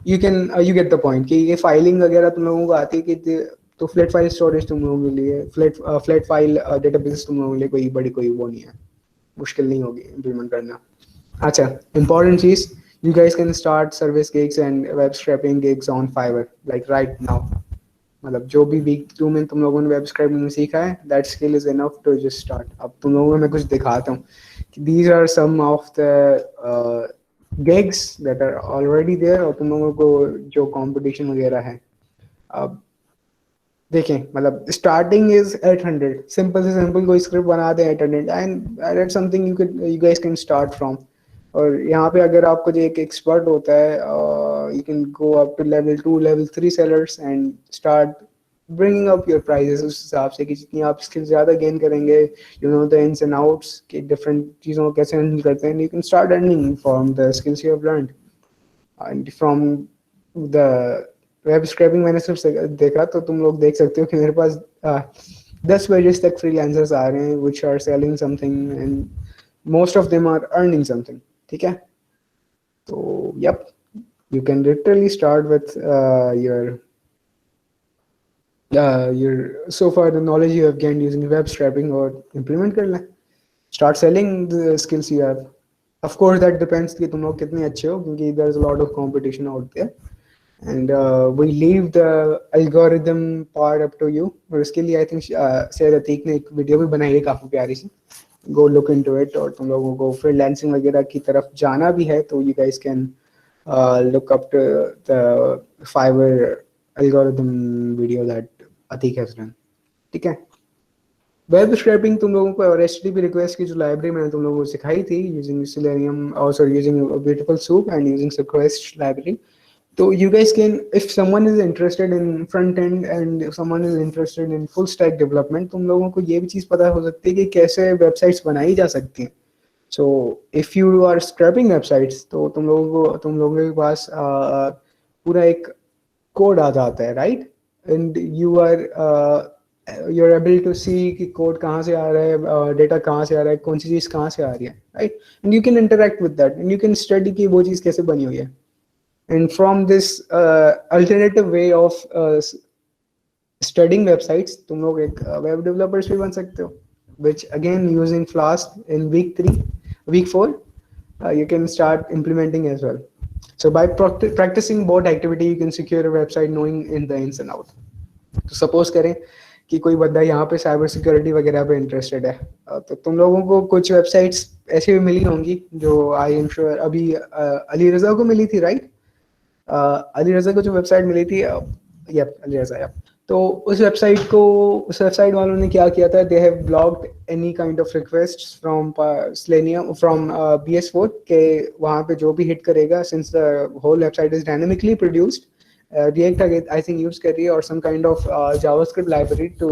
you get the point कि ये फाइलिंग वगैरह तुम लोगों को आती है कि तो फ्लैट फाइल स्टोरेज तुम लोगों के लिए, फ्लैट फाइल डेटाबेस तुम लोगों के लिए कोई बड़ी कोई वो नहीं है, मुश्किल नहीं होगी इम्प्लीमेंट करना। अच्छा, important चीज, you guys can start service gigs and web scraping gigs on Fiverr like right now। मतलब जो भी वीक 2 में तुम लोगों ने वेब स्क्रैपिंग सीखा है, that skill is enough to just start। अब तुम लोगों को मैं कुछ दिखाता हूँ कि these are some of the gigs that are already there, और तुम लोगों को जो कंपटीशन वगैरह है। अब देखें, मतलब स्टार्टिंग इज 800, सिंपल से सिंपल कोई स्क्रिप्ट बना दे 800 and that's something you guys can start from. और यहाँ पे अगर आपको जो एक एक्सपर्ट होता है, you can go up to level 2 level 3 sellers and start bringing up your prices उस हिसाब से कि जितनी आप स्किल ज़्यादा गेन करेंगे, you know the ins and outs कि डिफरेंट चीज़ों को कैसे हैंडल करते हैं, you can start earning from the skills you have learned and from the web scraping. मैंने सिर्फ देखा, तो तुम लोग देख सकते हो कि मेरे पास 10 पेजेस तक फ्रीलांसर्स आ रहे हैं which are selling something and most of them are earning something। ठीक है, तो yep, you can literally start with your so far the knowledge you have gained using web scraping और implement कर लें, start selling the skills you have। of course that depends कि तुम लोग कितने अच्छे हो, क्योंकि there's a lot of competition out there and we leave the algorithm part up to you। और इसके लिए I think सैयद अतीक ने एक वीडियो भी बनाई है काफ़ी प्यारी सी, go look into it। और तुम लोगों को freelancing वगैरह की तरफ जाना भी है तो you guys can look up to the Fiverr algorithm video that Atiq has done। ठीक है, वेब स्क्रैपिंग तुम लोगों को और HTTP रिक्वेस्ट की जो लाइब्रेरी मैंने तुम लोगों को सिखाई थी using Selenium, also using Beautiful Soup and using Request library। So you guys can, if someone is interested in front end and if someone is interested in full stack development, तुम लोगों को ये भी चीज़ पता हो सकती है कि कैसे वेबसाइट्स बनाई जा सकती हैं। So if you are scraping websites, तो तुम लोगों के पास पूरा एक कोड आ जाता है, right? And you're able to see कि कोड कहाँ से आ रहा है, डेटा कहाँ से आ रहा है, कौन सी चीज़ कहाँ से आ रही है, right? And you can interact with that and you can study कि वो चीज़ कैसे बनी हुई है। And from this alternative way of studying websites, तुम लोग एक web developers भी बन सकते हो, which again using Flask in week 4 you can start implementing as well। So by practicing both activity you can secure a website knowing in the ins and out। तो suppose करें कि कोई बंदा यहाँ पे साइबर सिक्योरिटी वगैरह पे interested है, तो तुम लोगों को कुछ वेबसाइट्स ऐसी भी मिली होंगी जो आई एम श्योर अभी अली रजा को मिली थी, राइट? अली रजा को जो वेबसाइट मिली थी, यप अली रजा, यप। तो उस वेबसाइट वालों ने क्या किया था, they have blocked any kind of requests from Selenium from BS4 के वहाँ पे जो भी हिट करेगा, since the whole website is dynamically produced, React I think use कर रही है और some kind of JavaScript library to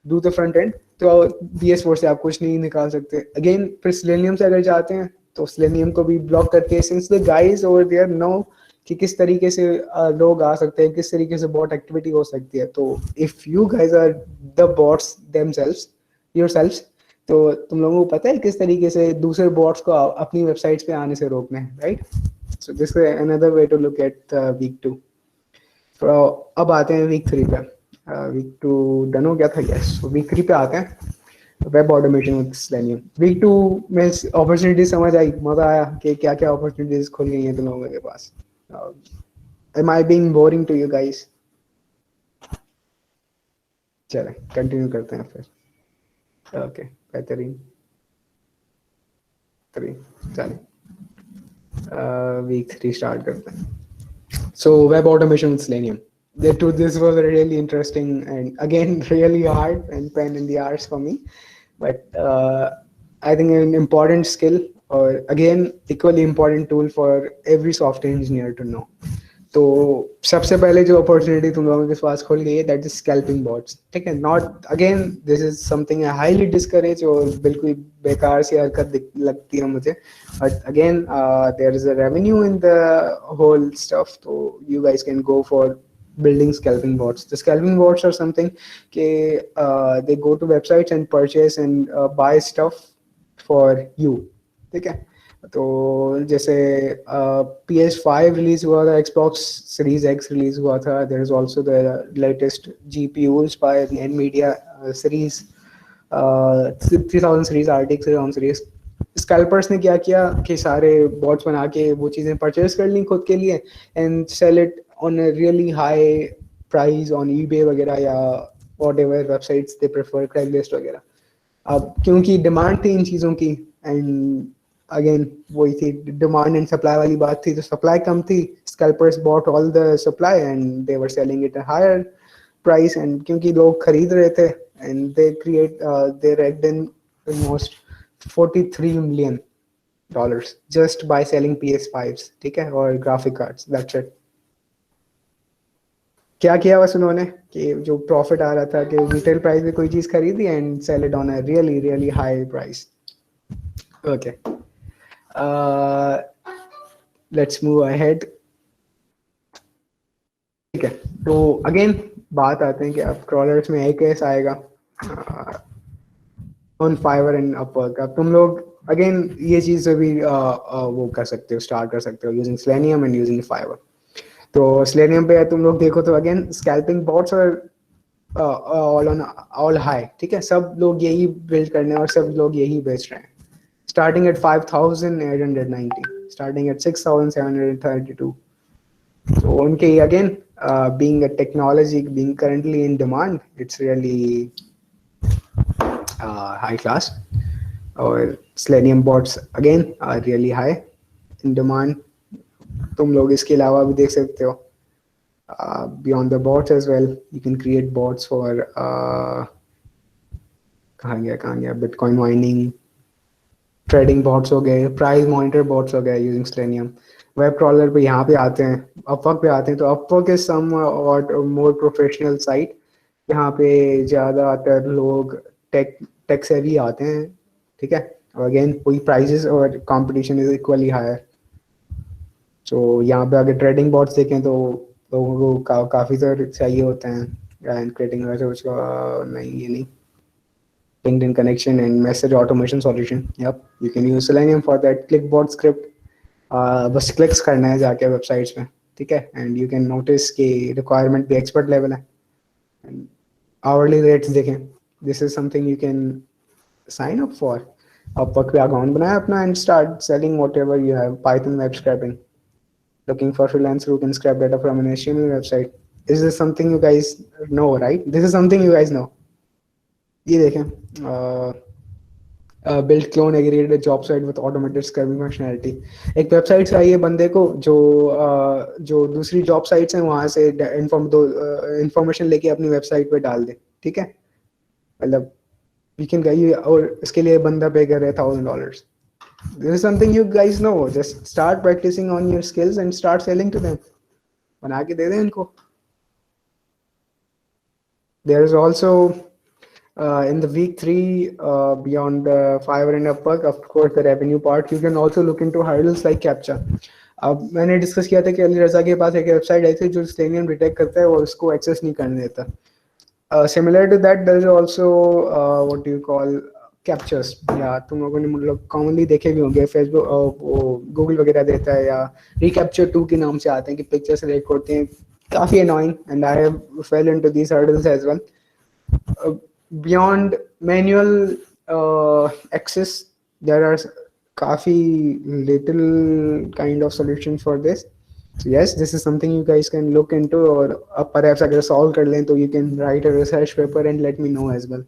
do the front end। तो BS4 से आप कुछ नहीं निकाल सकते। अगेन फिर Selenium से अगर जाते हैं तो Selenium को भी ब्लॉक करके, since the guys over there know कि किस तरीके से लोग आ सकते हैं, किस तरीके से बॉट एक्टिविटी हो सकती है। तो if you guys are the bots yourselves, तो तुम लोगों को पता है किस तरीके से दूसरे बॉट्स को अपनी वेबसाइट्स पे आने से रोकना है, right? So this is another way to look at week 2। तो अब आते हैं week 3 पे। week 2 डन हो गया था, yes। so week 3 पे आते हैं, web automation with Selenium। week 2 में अपॉर्चुनिटी समझ आई, मजा आया कि क्या क्या अपॉर्चुनिटीज खुल गई हैं तुम लोगों के पास। am I being boring to you guys? चलें कंटिन्यू करते हैं फिर। ओके, बेहतरीन 3 चलें week 3 स्टार्ट करते हैं। So web automation with Selenium। this was really interesting and again really hard and pain in the arse for me, but I think an important skill or again equally important tool for every software engineer to know. तो सबसे पहले जो opportunity तुम लोगों के पास खोल गई है दैट इज स्कैल्पिंग बॉट्स, ठीक है. Not again this is something I highly discourage और बिल्कुल बेकार सी हरकत लगती है मुझे, but again there is a revenue in the whole stuff, तो you guys can go for building scalping bots. The scalping bots are something they go to websites and purchase and buy stuff for you, ठीक है. तो जैसे PS5 release हुआ था, Xbox Series X release हुआ था, there is also the latest GPUs by the NVIDIA series 3000 series, RTX 3000 series. Scalpers ने क्या किया कि सारे बॉट्स बना के वो चीज़ें परचेज कर ली खुद के लिए and sell it on a really high price on eBay वगैरह या whatever websites they prefer, Craigslist वगैरह. अब क्योंकि डिमांड थी इन चीज़ों की एंड अगेन वही थी डिमांड एंड सप्लाई वाली बात थी, तो सप्लाई कम थी, scalpers bot all the supply and they were selling it a higher price, and क्योंकि लोग खरीद रहे थे and they raked in almost $43 million just by selling PS5s, ठीक है, और ग्राफिक कार्ड्स, दैट्स इट. क्या किया बस उन्होंने कि जो प्रॉफिट आ रहा था कि रिटेल प्राइस में कोई चीज खरीदी and sell it on a really really high price. Okay, let's move ahead. ठीक है, तो अगेन बात आते हैं कि अब क्रॉलर्स में एक केस आएगा ऑन फाइवर एंड अपवर्क. अब तुम लोग अगेन ये चीज़ भी वो कर सकते हो, स्टार्ट कर सकते हो using Selenium and using Fiverr. तो सेलेनियम पे तुम लोग देखो तो अगेन स्कैल्पिंग बॉट्स और ऑल हाई, ठीक है, सब लोग यही बिल्ड करने और सब लोग यही बेच रहे हैं. Starting at 5,890, starting at 6,732. So उनके again being a technology being currently in demand, it's really high class. और Selenium bots again are really high in demand. तुम लोग इसके अलावा भी देख सकते हो beyond the bots as well. You can create bots for कहाँ गया Bitcoin mining, trading bots हो गए, price monitor bots हो गए using Selenium. वेब क्रॉलर पे यहाँ पे आते हैं, अपवर्क पे आते हैं. तो अपवर्क इज सम और मोर प्रोफेशनल साइट, यहाँ पे ज़्यादातर लोग टेक से भी आते हैं, ठीक है. और अगेन वही प्राइजेस और कंपटीशन इज इक्वली हायर. सो यहाँ पे अगर ट्रेडिंग बॉट्स देखें तो लोगों को काफ़ी सारे चाहिए होते हैं एंड क्रिएटिंग उसका नहीं, ये नहीं. LinkedIn connection and message automation solution. Yep, you can use Selenium for that. Clickbot script. बस क्लिक्स करना है जाके वेबसाइट्स में, ठीक है. एंड यू कैन नोटिस कि रिक्वायरमेंट भी एक्सपर्ट लेवल है एंड आवरली रेट्स देखें. This is something you can sign up for. Upwork पे अकाउंट बनाया अपना and start selling whatever you have. Python web scraping, looking for freelancer who can scrap data from an HTML website. Is this something you guys know, right? This is something you guys know. ये देखें build clone aggregated job site with automated scrubbing functionality. एक website से आई है बंदे को जो दूसरी job sites हैं वहां से इंफॉर्मेशन लेके अपनी वेबसाइट पे डाल दे, ठीक है. मतलब यू कैन गाइस, और इसके लिए बंदा पे कर रहा है $1,000. This is something you guys know. Just start practicing on your skills and start selling to them. बना के दे दें इनको. There is also in the week 3 beyond Fiverr and Upwork, of course the revenue part, you can also look into hurdles like CAPTCHA. अब मैंने discuss किया था कि अली रजा के पास एक वेबसाइट आई थी जो Selenium डिटेक्ट करता है और उसको एक्सेस नहीं करने देता. Similar to that, there is also what do you call captures. या तुम लोगों ने मतलब कॉमनली देखे भी होंगे, फेसबुक गूगल वगैरह देता है या रिकैप्चर 2 के नाम से आते हैं कि पिक्चर सेलेक्ट करते हैं. काफ़ी annoying and I have fell into these hurdles as well. Beyond manual access, there are काफी little kind of solutions for this. So yes, this is something you guys can look into, or perhaps अगर solve कर लें तो you can write a research paper and let me know as well.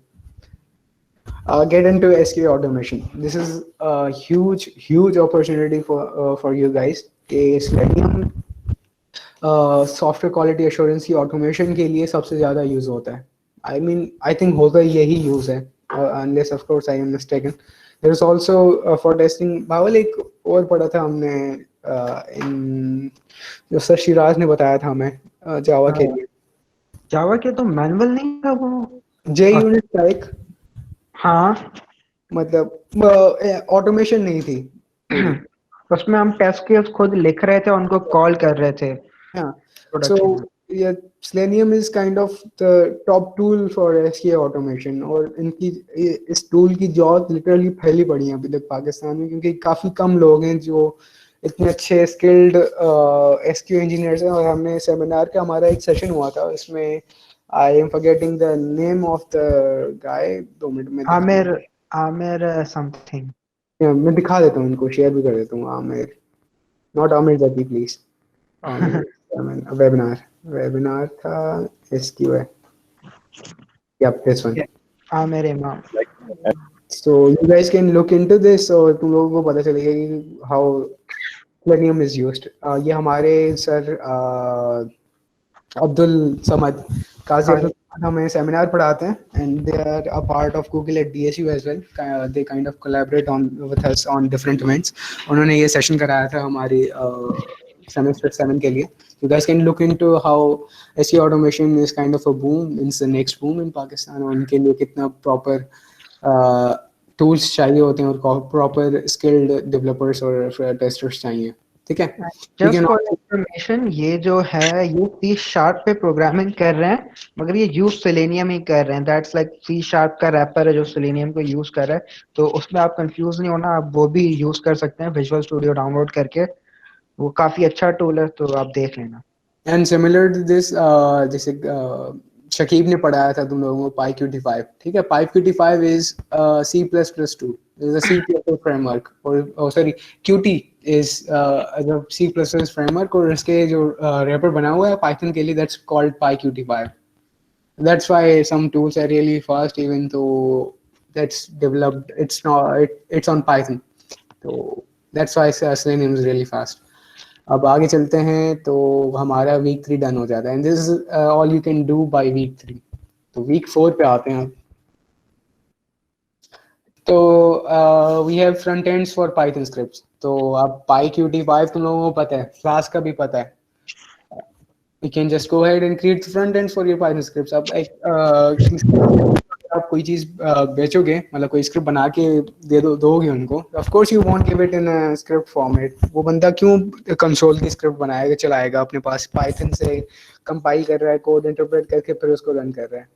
Get into SQL automation. This is a huge opportunity for you guys. Selenium software quality assurance की automation के लिए सबसे ज़्यादा use होता है. आई थिंक होगा यही use है, unless of course I am mistaken. There is also for testing. बावल एक और पढ़ा था हमने इन जो सर शिराज ने बताया था हमें जावा के लिए. जावा के तो मैनुअल नहीं था वो. जे यूनिट का एक, हाँ. मतलब ऑटोमेशन नहीं थी पूरी. उसमें हम टेस्ट केस खुद लिख रहे थे, उनको कॉल कर रहे थे Yeah. So प्रोडक्शन में. yeah, Selenium is kind of the top tool for SQA automation. और इनकी इस टूल की जॉब लिटरली फैली पड़ी है अभी तक पाकिस्तान में, क्योंकि काफी कम लोग हैं जो इतने अच्छे स्किल्ड SQA इंजीनियर्स हैं. और हमने सेमिनार का हमारा एक सेशन हुआ था, इसमें I am forgetting the name of the guy. 2 minute में आमिर आमिर समथिंग. मैं दिखा देता हूँ, इनको शेयर भी कर देता हूँ. Aamir, not Aamir Zaki please. Webinar था SQA. Yep, this one. Aamir इमाम. So you guys can look into this और तुम लोगों को पता चलेगा कि how Selenium is used. ये हमारे सर अब्दुल समद, काजी अब्दुल समद हमें सेमिनार पढ़ाते हैं, and they are a part of Google at DSU as well. They kind of collaborate with us on different events. उन्होंने ये सेशन कराया था हमारी semester 7 के लिए. You guys can look into how SEO automation is kind of a boom. It's the next boom in Pakistan. और उनके लिए कितना proper टूल्स चाहिए होते हैं और प्रॉपर स्किल्ड डेवलपर्स और टेस्टर्स चाहिए. ठीक है. जस्ट फॉर इंफॉर्मेशन, ये जो है ये सी शार्प पे प्रोग्रामिंग कर रहे हैं, मगर ये यूज सेलेनियम ही कर रहे हैं. दैट्स लाइक सी शार्प का रैपर है जो सेलेनियम को यूज कर रहा है, तो उसमें आप कंफ्यूज नहीं होना. आप वो भी यूज कर सकते हैं विजुअल स्टूडियो डाउनलोड करके. वो काफी अच्छा टूल है, तो आप देख लेना. एंड सिमिलर टू दिस, जैसे शकीब ने पढ़ाया था तुम लोगों को PyQt5. ठीक है. PyQt5 is C++2. is a C++ framework. और sorry, Qt is a C++ framework. और इसके जो रैपर बना हुआ है Python के लिए, that's called PyQt5. That's why some tools are really fast, even though that's developed. It's on Python. So that's why Selenium is really fast. अब आगे चलते हैं तो हमारा वीक 3 डन हो जाता है. And this is all you can do by week 3. तो वीक 4 पे आते हैं. तो we have front ends for Python scripts. तो अब PyQt5 तुम लोगों को पता है, फ्लास्क का भी पता है. You can just go ahead and create the front ends for your Python scripts. अब एक आप कोई चीज बेचोगे, मतलब कोई स्क्रिप्ट बना के दोगे उनको, of course you want give it in script format. वो बंदा क्यों कंसोल की स्क्रिप्ट बनाएगा, चलाएगा अपने पास, पाइथन से कंपाइल कर रहा है, कोड इंटरप्रेट करके फिर उसको रन कर रहा है.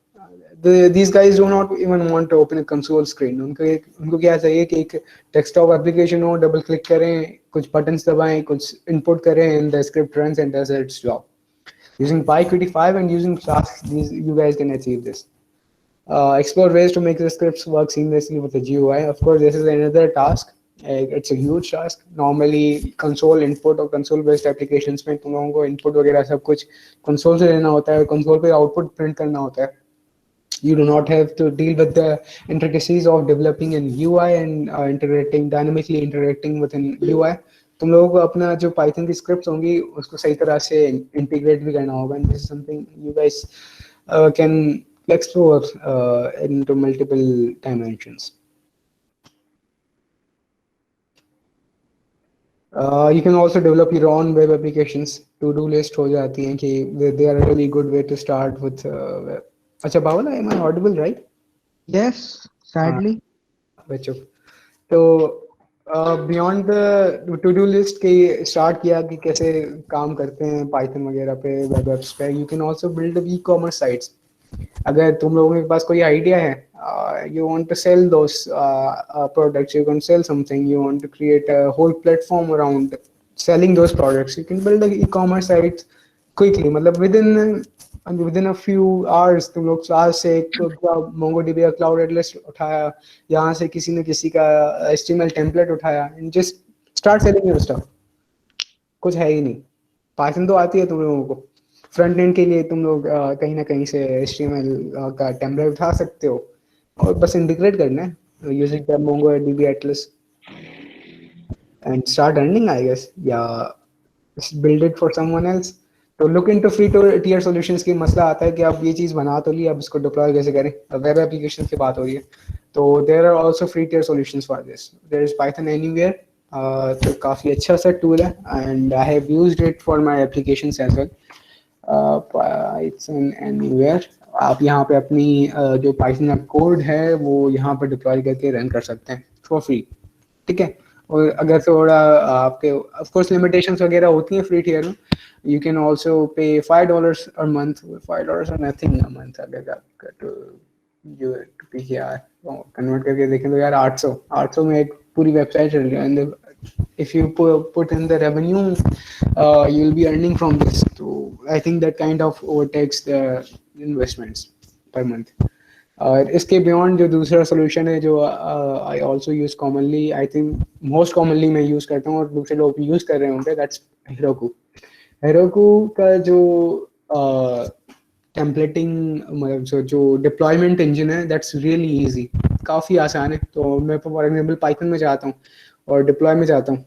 These guys do not even want to open a console screen. उनको क्या चाहिए कि एक डेस्कटॉप एप्लीकेशन हो, डबल क्लिक करें, कुछ बटन्स दबाएं, कुछ इनपुट करें, and the script runs and does its job. Using PyQt5 and using Flask, you guys can achieve this. Explore ways to make the scripts work seamlessly with the GUI. Of course, this is another task. It's a huge task. Normally, console input और console based applications में तुम लोगों को input वगैरह सब कुछ console से लेना होता है, console पे output print करना होता है. You do not have to deal with the intricacies of developing an UI and dynamically interacting with an UI. तुम लोगों को अपना जो Python की स्क्रिप्ट्स होंगी उसको सही तरह से इंटीग्रेट भी करना होगा. And this is something you guys can explore into multiple dimensions. You can also develop your own web applications. To-do list हो जाती हैं कि they are a really good way to start with. अच्छा Bawal, am I audible right? Yes, sadly. बच्चों, तो beyond the two do list के start किया कि कैसे काम करते हैं पाइथन वगैरह पे, वेब एप्स पे. You can also build e commerce sites. अगर तुम लोगों के पास कोई आइडिया है, you want to sell those products, you can sell something, you want to create a whole platform around selling those products, you can build an e-commerce site quickly. मतलब within a few hours तुम लोग आज से एक MongoDB का cloud Atlas उठाया, यहाँ से किसी ने किसी का HTML टेम्पलेट उठाया, and just start selling your stuff. कुछ है ही नहीं. पाइथन तो आती है तुम लोगों को. फ्रंट एंड के लिए तुम लोग कहीं ना कहीं से HTML का टेम्पलेट उठा सकते हो और बस इंटीग्रेट करना है using the MongoDB Atlas and start earning, I guess. या build it for someone else. तो look into free tier solutions की मसला आता है कि आप ये चीज़ बना तो ली, अब इसको डिप्लॉय कैसे करें। वेब एप्लीकेशन की बात हो रही है, तो there are also free tier solutions for this. There is Python anywhere, तो काफ़ी अच्छा सा टूल है and I have used it for my applications as well. Python anywhere, आप यहाँ पे अपनी जो पाइथन कोड है वो यहाँ पर डिप्लॉय करके रन कर सकते हैं फॉर फ्री, ठीक है। और अगर थोड़ा आपके ऑफ कोर्स लिमिटेशंस वगैरह होती हैं फ्री टियर में, you can also pay $5 a month. $5 are nothing a month अगर आप to PKR कन्वर्ट करके देखें तो यार 800 में एक पूरी वेबसाइट चल रही है। and if you put in the revenue you'll be earning from this, so I think that kind of overtakes the investments per month. और इसके बियॉन्ड जो दूसरा सोल्यूशन है जो I also use commonly, I think most commonly मैं use करता हूँ और दूसरे लोग यूज कर रहे होंगे, दैट्स हेरोकू। हेरोकू का जो टेम्पलेटिंग मतलब जो डिप्लॉयमेंट इंजन है, दैट्स रियली इजी, काफ़ी आसान है। तो मैं फॉर एग्जांपल पाइथन में जाता हूँ और डिप्लॉय में जाता हूँ,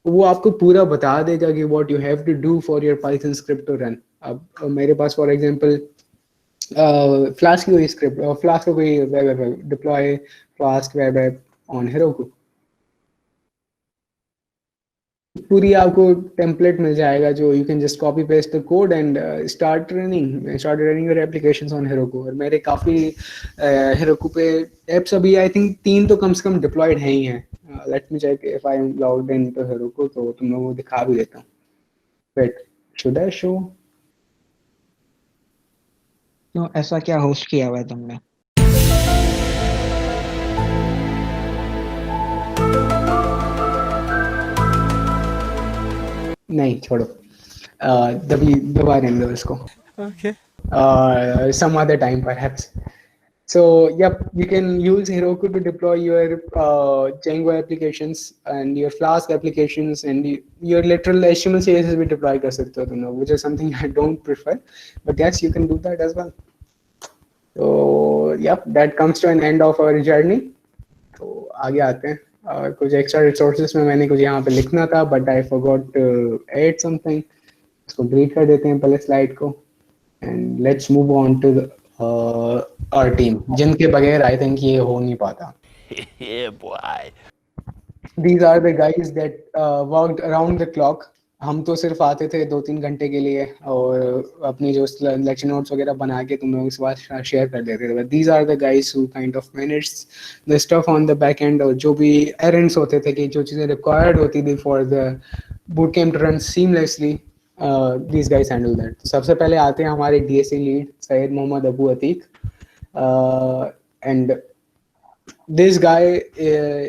वो आपको पूरा बता देगा कि what you have to do for your Python script to run. अब मेरे पास फॉर एग्जांपल फ्लास्क की कोई स्क्रिप्ट, फ्लास्क का कोई वेब ऐप है, deploy flask web app on Heroku, पूरी आपको टेम्पलेट मिल जाएगा जो you can just copy paste the code and start running your applications on Heroku. और मेरे काफ़ी हेरोकू पे एप्स अभी आई थिंक 3 तो कम से कम डिप्लॉयड हैं ही हैं। Let me check if I am logged in to Heroku, तो तुम लोगों को दिखा भी देता हूँ। Wait, should I show? तो ऐसा क्या होस्ट किया हुआ है तुमने? नहीं छोड़ो, दबा रहने दो इसको। Okay. Some other time perhaps. So yep, you can use Heroku to deploy your Django applications and your Flask applications and your literal HTML CSS भी deploy कर सकते हो तुम लोग, which is something I don't prefer, but yes, you can do that as well. So yep, that comes to an end of our journey. तो आगे आते हैं। कुछ एक्स्ट्रा रिसोर्सेज में मैंने कुछ यहाँ पे लिखना था, but I forgot to add something. इसको डिलीट कर देते हैं पहले स्लाइड को and let's move on to our team, जिनके बगैर आई थिंक ये हो नहीं पाता। Yeah, boy. These are the guys that worked around the clock. हम तो सिर्फ आते थे 2-3 घंटे के लिए और अपनी जो लेक्चर नोट्स वगैरह बना के तुम लोगों के साथ शेयर कर देते थे। These are the guys who kind of managed the stuff on the back end, और जो भी errands होते थे कि जो चीज़ें required होती थी for the bootcamp to run seamlessly, these guys handle that. सबसे पहले आते हैं हमारे DSC lead Syed Mohammad Abu Atiq, and this guy,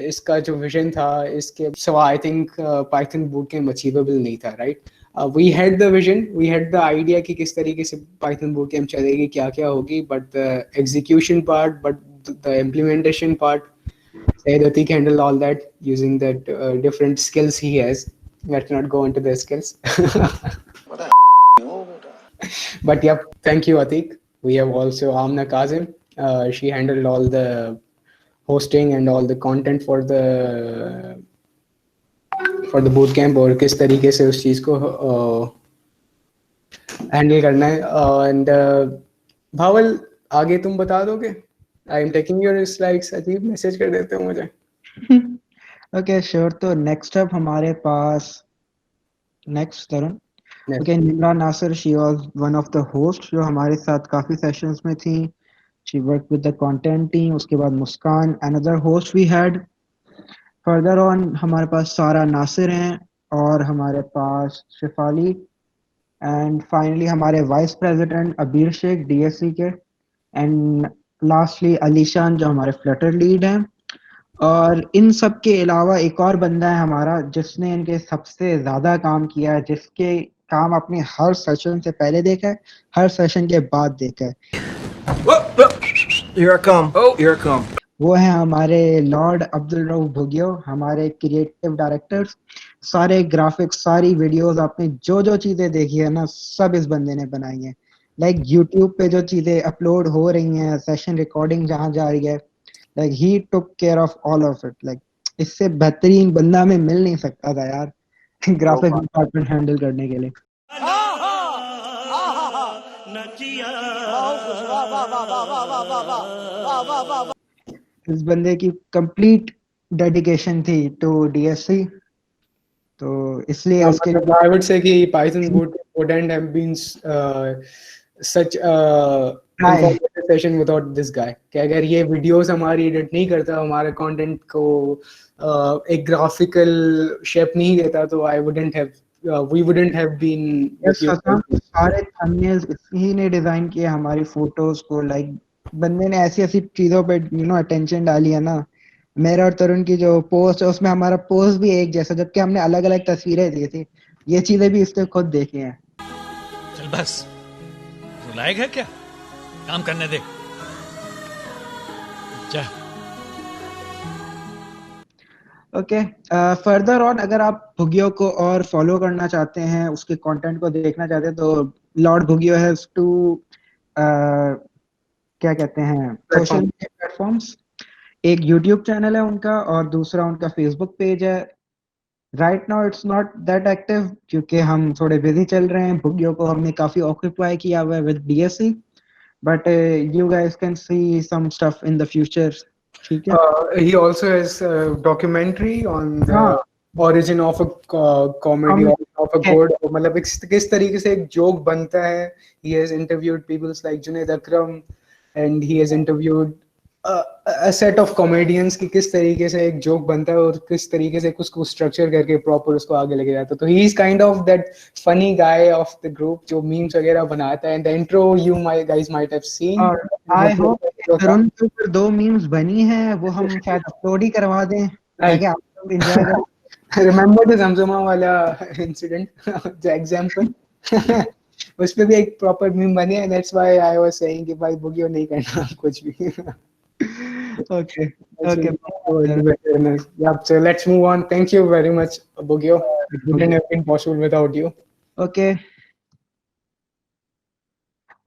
इसका जो विजन था इसके सिवा I think Python bootcamp achievable नहीं था, right. We had the vision, we had the idea कि किस तरीके से पाइथन बूटकैम्प चलेगी, क्या क्या होगी, but the execution part, but the implementation part, Syed Atik handled all that using that different skills he has. Let's not go into the skills. But yep, thank you Atik. We have also Amna Kazim. She handled all the hosting and all the content for the bootcamp और किस तरीके से उस चीज़ को handle करना है। And भावल आगे तुम बता दोगे? I am taking your slides. अजीब मैसेज कर देते हो मुझे। Okay sure. तो नेक्स्ट अप हमारे पास next Tarun. Okay, Nimra Nasir, she was one of the host जो हमारे साथ काफी सेशंस में थी। She work with the content team. उसके बाद Muskan, another host we had. Further on हमारे पास सारा नासिर हैं और हमारे पास शिफाली, एंड फाइनली हमारे वाइस प्रेसिडेंट अबीर शेख डीएससी के, एंड लास्टली अलीशान जो हमारे फ्लटर लीड हैं। और इन सब के अलावा एक और बंदा है हमारा जिसने इनके सबसे ज्यादा काम किया है, जिसके काम आपने हर सेशन से पहले देखा है, हर सेशन के बाद देखा है। Here I come. Oh, here I come. वो है हमारे लॉर्ड अब्दुल रऊफ भुगियो, हमारे क्रिएटिव डायरेक्टर्स। सारे ग्राफिक्स, सारी वीडियोस, आपने जो जो चीजें देखी है ना, सब इस बंदे ने बनाई है। लाइक यूट्यूब पे जो चीजें अपलोड हो रही हैं, सेशन रिकॉर्डिंग जहाँ जा रही है, like he took care of all of it. Like इससे बेहतरीन बंदा में मिल नहीं सकता था यार ग्राफिक डिपार्टमेंट हैंडल करने के लिए। इस बंदे की कंप्लीट डेडिकेशन थी टू डीएससी, तो इसलिए उसके मतलब I would say कि Python wouldn't have been such a informative session without this guy. कि अगर ये वीडियोस हमारी एडिट नहीं करता, हमारे कंटेंट को एक ग्राफिकल शेप नहीं देता, तो we wouldn't have been yes सारे थंबनेल्स इसी ने डिजाइन किए, हमारी फोटोज को लाइक बंदे ने ऐसी ऐसी चीजों पे अटेंशन डाली है ना। मेरा और तरुण की जो पोस्ट है उसमें हमारा पोस्ट भी एक जैसा, जबकि हमने अलग अलग तस्वीरें दी थी। ये चीजें भी इसने खुद देखी हैं। चल बस, तू लायक है क्या? काम करने दे। जा। ओके, फर्दर ऑन अगर आप भुगियो को और फॉलो करना चाहते हैं, उसके कंटेंट को देखना चाहते हैं, तो लॉर्ड भुगियो हैज टू क्या कहते हैं सोशल मीडिया प्लेटफॉर्म्स। एक यूट्यूब चैनल है उनका और दूसरा उनका फेसबुक पेज है। Right now it's not that active क्योंकि हम थोड़े बिजी चल रहे हैं। भुगियो को हमने काफी ऑक्यूपाई किया हुआ है with DSC, but you guys can see some stuff in the future. ठीक है। He also has a documentary on the origin of a comedy of a code. मतलब किस तरीके से एक जोक बनता है। He has interviewed people like Junaid Akram and he has interviewed a set of comedians कि किस तरीके से एक जोक बनता है और किस तरीके से उसको स्ट्रक्चर करके प्रॉपर उसको आगे लेके जाता है। तो he is kind of that funny guy of the group जो मीम्स वगैरह बनाता है। And the intro you guys might have seen. I hope Tarun के ऊपर 2 मीम्स बनी हैं, वो हम शायद अपलोड ही करवा दें ताकि आप लोग एंजॉय करें। Remember the Zamzama वाला इंसिडेंट, the example. उस पे भी एक प्रॉपर मीम बनी है। That's why I was saying कि भाई भुगियो नहीं करना कुछ भी। Okay. Yeah, so let's move on. Thank you very much, Bugio. It wouldn't have been possible without you. Okay.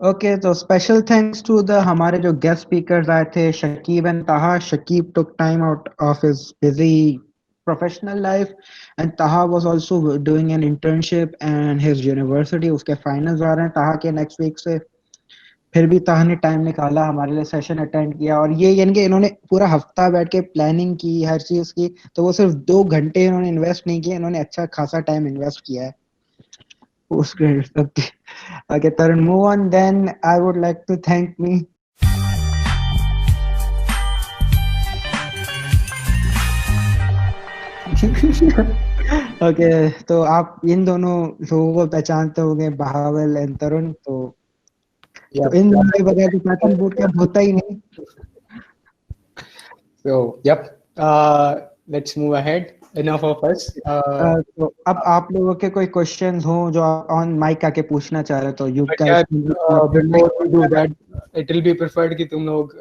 Okay, तो special thanks to the हमारे जो guest speakers आए थे, Shakib and Taha. Shakib took time out of his busy professional life and Taha was also doing an internship and his university उसके finals आ रहे हैं Taha के next week से। फिर भी ताहा ने टाइम निकाला, हमारे लिए सेशन अटेंड किया और ये यानी कि इन्होंने पूरा हफ्ता बैठ के प्लानिंग की हर चीज की, तो वो सिर्फ 2 घंटे इन्होंने इन्वेस्ट नहीं किया, इन्होंने अच्छा खासा टाइम इन्वेस्ट किया है। Okay, Tarun, move on. Then I would like to thank me. Okay, तो आप इन दोनों लोगों को पहचानते होंगे, बहावल एंड तरुण। तो इन दोनों के बगैर तो पैटर्न बूट कैंप होता ही नहीं। So, yep. Let's move ahead. Enough of us. तो अब आप लोगों के कोई क्वेश्चंस हो जो आप ऑन माइक आके पूछना चाह रहे हो तो you guys before we do that, it will be preferred कि तुम लोग